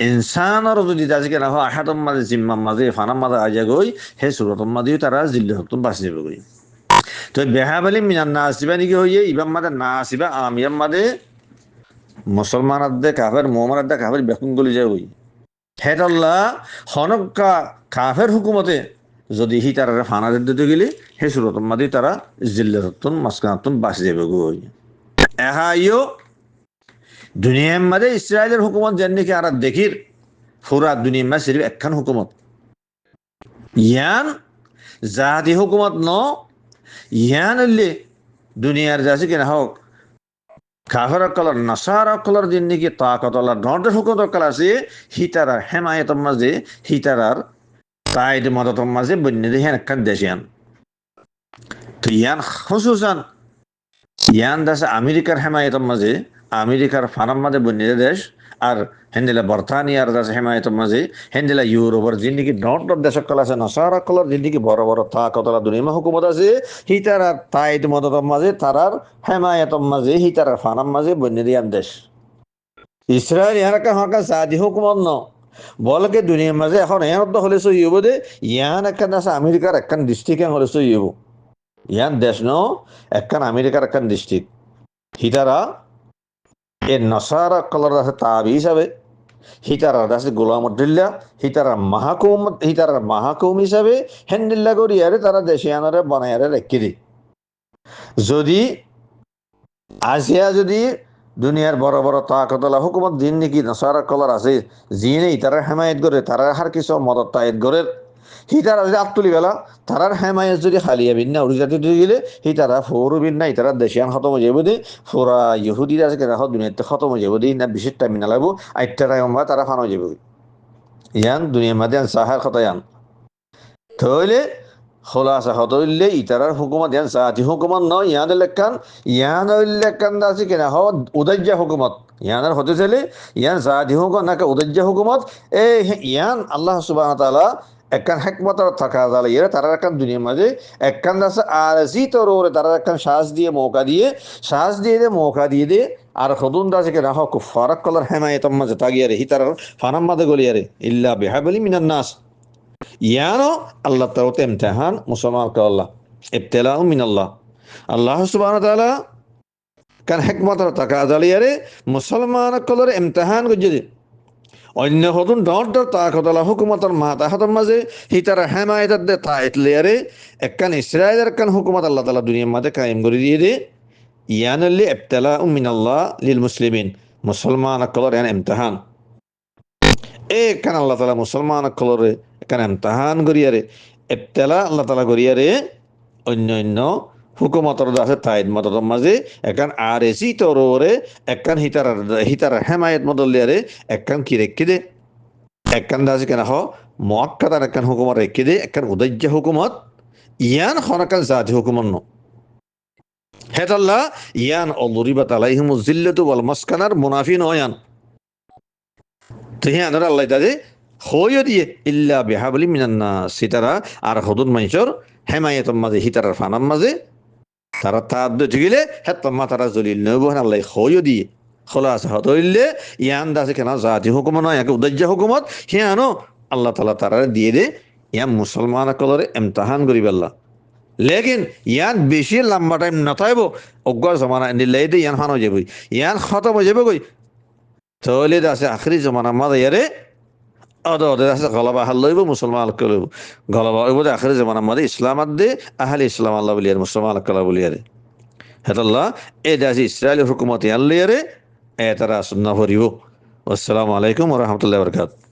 ইনসানর যদি দাজিকে না হয় আহাতম মাঝে জিম্মার মাঝে ফানার মাঝে আজা গই হে সুরতম মাঝেও তারা জিল্লাতুন বাঁচি যাবে গই তো বেহাবলিম মিনান না আসিবা নাকি হইয়ে ইবাম মাঝে না আসিবা আমিয়াম মাঝে মুসলমান আদে কাফের মোহাম্মদ আদে কাফের বেকুন গলি যায় গই হেদাল্লাহ হনকা কাফের হুকুমতে যদি হি তারা ফানা দিতে গেলে হে সুরতম মাঝে তারা জিল্লাতুন মাসকানাতুন বাঁচি যাবে গই এহাইও দুনিয়ার মাঝে ইসরায়েলের হুকুমত জানি কি আর দেখির পুরা দুনিয়ার মাঝে সিরিফ একখান হুকুমত ইয়ান জাতি হুকুমত ন ইয়ান হইলে দুনিয়ার যাচ্ছে কিনা হোক কাফের অকলর নাসার অকলর দিন নাকি তাকত নর্দের হুকুমত অকল আছে হিতারা হেমায়তর মাঝে হিতারার তাইদ মদতর মাঝে বন্যে দেখেন একখান দেশিয়ান তো ইয়ান খুশুসান ইয়ান দাসে আমেরিকার হেমায়তর মাঝে আমেরিকার ফানার মাঝে বন্যে দেশ আর হেন্দিলা বর্তানিয়ার দাসে হেমায়তর মাঝে হেন্দিলা ইউরোপের জিন্দিগি নর্থ দেশ কল আছে নাসারা কলর জিন্দিগি বড় বড় তাকতলা দুনিয়া হুকুমত আছে হিতারার তাইদ মদতর মাঝে তারার হেমায়তর মাঝে হিতারার ফানার মাঝে বন্যে দিয়ান দেশ ইসরায়েল ইহারাকা হাঁকা জাতি হুকুমত ন বলকে দুনিয়ার মাঝে এখন এর হলে সই হবো দে ইয়ান একখান আছে আমেরিকার একখান ডিস্ট্রিক্ট হলে সই হবো ইয়ান দেশ ন একখান আমেরিকার একখান ডিস্ট্রিক্ট হিতারা এ নসারা কলর আছে তাবি হিসাবে হিতারা আছে গোলামুদ্দিল্লা হিতারার মাহাকুম হিসাবে হেন্দিল্লা করিয়ারে তারা দেশিয়ানরে বানায়ারে রেখে দি যদি আসিয়া যদি দুনিয়ার বড় বড় তাকতলা হুকুমত দিন নাকি নসারা কলর আছে যিনি তারা হেমায়ত করে তারা হার কিছু মদত তায়ত করে হিতারা যদি আত্মলি গেলা তারার হেমায়ত যদি খালিয়া বিন্না উড়িজাতি দিয়ে গেলে হিতারা ফৌরু বিন্না ইতারা দেশিয়ান খতম হয়ে যাবো দে ফোরা ইহুদিরা আছে কেনা দুনিয়াতে খতম হয়ে যাবো দে না বিশেষ টাইম নালাগবো আইটা টাইম তারা ফানো যাবো ইয়ান দুনিয়ার মাঝে সাহার কথা ইয়ান তাহলে খোলাসা হতইলে ইতারার হুকুমত ইয়ান জাতি হুকুমত ন ইয়ান লেখান আছে কেনা হ উদাজ্জা হুকুমত ইয়ানের হতে চলে ইয়ান জাতি হুকুমত নাকি উদাজ্জা হুকুমত ইয়ান আল্লাহ সুবহানাহু ওয়া তাআলা একখান হেকমতর থাকা যালে ইয়ে তারা একখান দুনিয়ার মাঝে একখান আছে আর জি তোর তারা একখান শ্বাস দিয়ে মৌকা দিয়ে দে আর হদুন দাসে কেনা হ ফারাক কলার হেমায়তর মাঝে তাগিয়ারে হিতারার ফানার মাঝে গলিয়ারে ইল্লা বিহাবলি মিনান নাস ইয়ানো আল্লাহ তাওতে ইমতিহান মুসলমান কা আল্লাহ ইবতিলাউ মিনাল্লাহ আল্লাহ সুবহানাহু ওয়া তাআলা কান হিকমতর তাকাজালিয়ারে মুসলমান কলর ইমতিহান গজে অন্য হদুন ডর তাকতলা হুকুমতর মাতাহাতর মাঝে হিতার হেমায়ত দে তাইত লিয়ারে একখান ইসরায়েলের একখান হুকুমত আল্লাহ তাআলা দুনিয়ার মাঝে কায়েম করে দিয়ে দে ইয়ানাল্লি ইবতিলাউ মিনাল্লাহ লিল মুসলিমিন মুসলমান কলর ইয়ান ইমতিহান একখান আল্লাহ তাআলা মুসলমান কলরে একখান ইমতিহান করিয়ারে ইবতিলা আল্লাহ তাআলা করিয়ারে অন্য হুকুমতর আছে তাইদ মদতর মাঝে একখান আর এসি তোরে একখান হিতার হেমায়ত মদল লিয়ারে একখান কি রেখে দে একখান দাসে কেন হ মুআক্কাদান একখান হুকুমত রেখে দে একখান উদাজ্জা হুকুমত ইয়ান হনকান জাতি হুকুমত ন হেতাল্লাহ ইয়ান অলরিবাত আলাইহিমুজ জিল্লাতু ওয়াল মাসকানার মুনাফিন ইয়ান তো হ্যাঁ আল্লাহ তাদের হইও দিয়ে ইল্লা বিহাবলি মিনান্না সিতারা আর হদুন মাইচর হেমায়তর মাঝে হিতারার ফানার মাঝে তারা তার গেলে হেতম্মা তারা জলিল নবহান আল্লাহ হইও দিয়ে খোলাস হতইলে ইয়ান দাসে কেন জাতি হুকুমত নয় একে উদাজ্জা হুকুমত হিয়ানো আল্লাহ তালা তারা দিয়ে দে ইয়ান মুসলমান কলরে ইমতিহান করি আল্লাহ লেকিন ইয়ান বেশি লম্বা টাইম নথাইব অজ্ঞর জমানা নিলে ইয়ান ফানো যাবই ইয়ান খতম হয়ে যাবে গই তাহলে আছে আখরি জমানা মাঝে ইয়ারে ওদের আছে গলবা হাল লইব মুসলমান আলকে লইব গলবা হইব আখের জামানার মধ্যে ইসলামাত দে আহলে ইসলাম আল্লাহ বলিয়ার মুসলমান আলকাল্লাহ বলিয়ারে হেতাল্লাহ এ দাসি ইসরায়েলি হুকুমত ইয়াল্লিয়ারে এ তারা সুন্না ভরিব আসসালামু আলাইকুম ওয়া রাহমাতুল্লাহি ওয়া বারাকাতুহু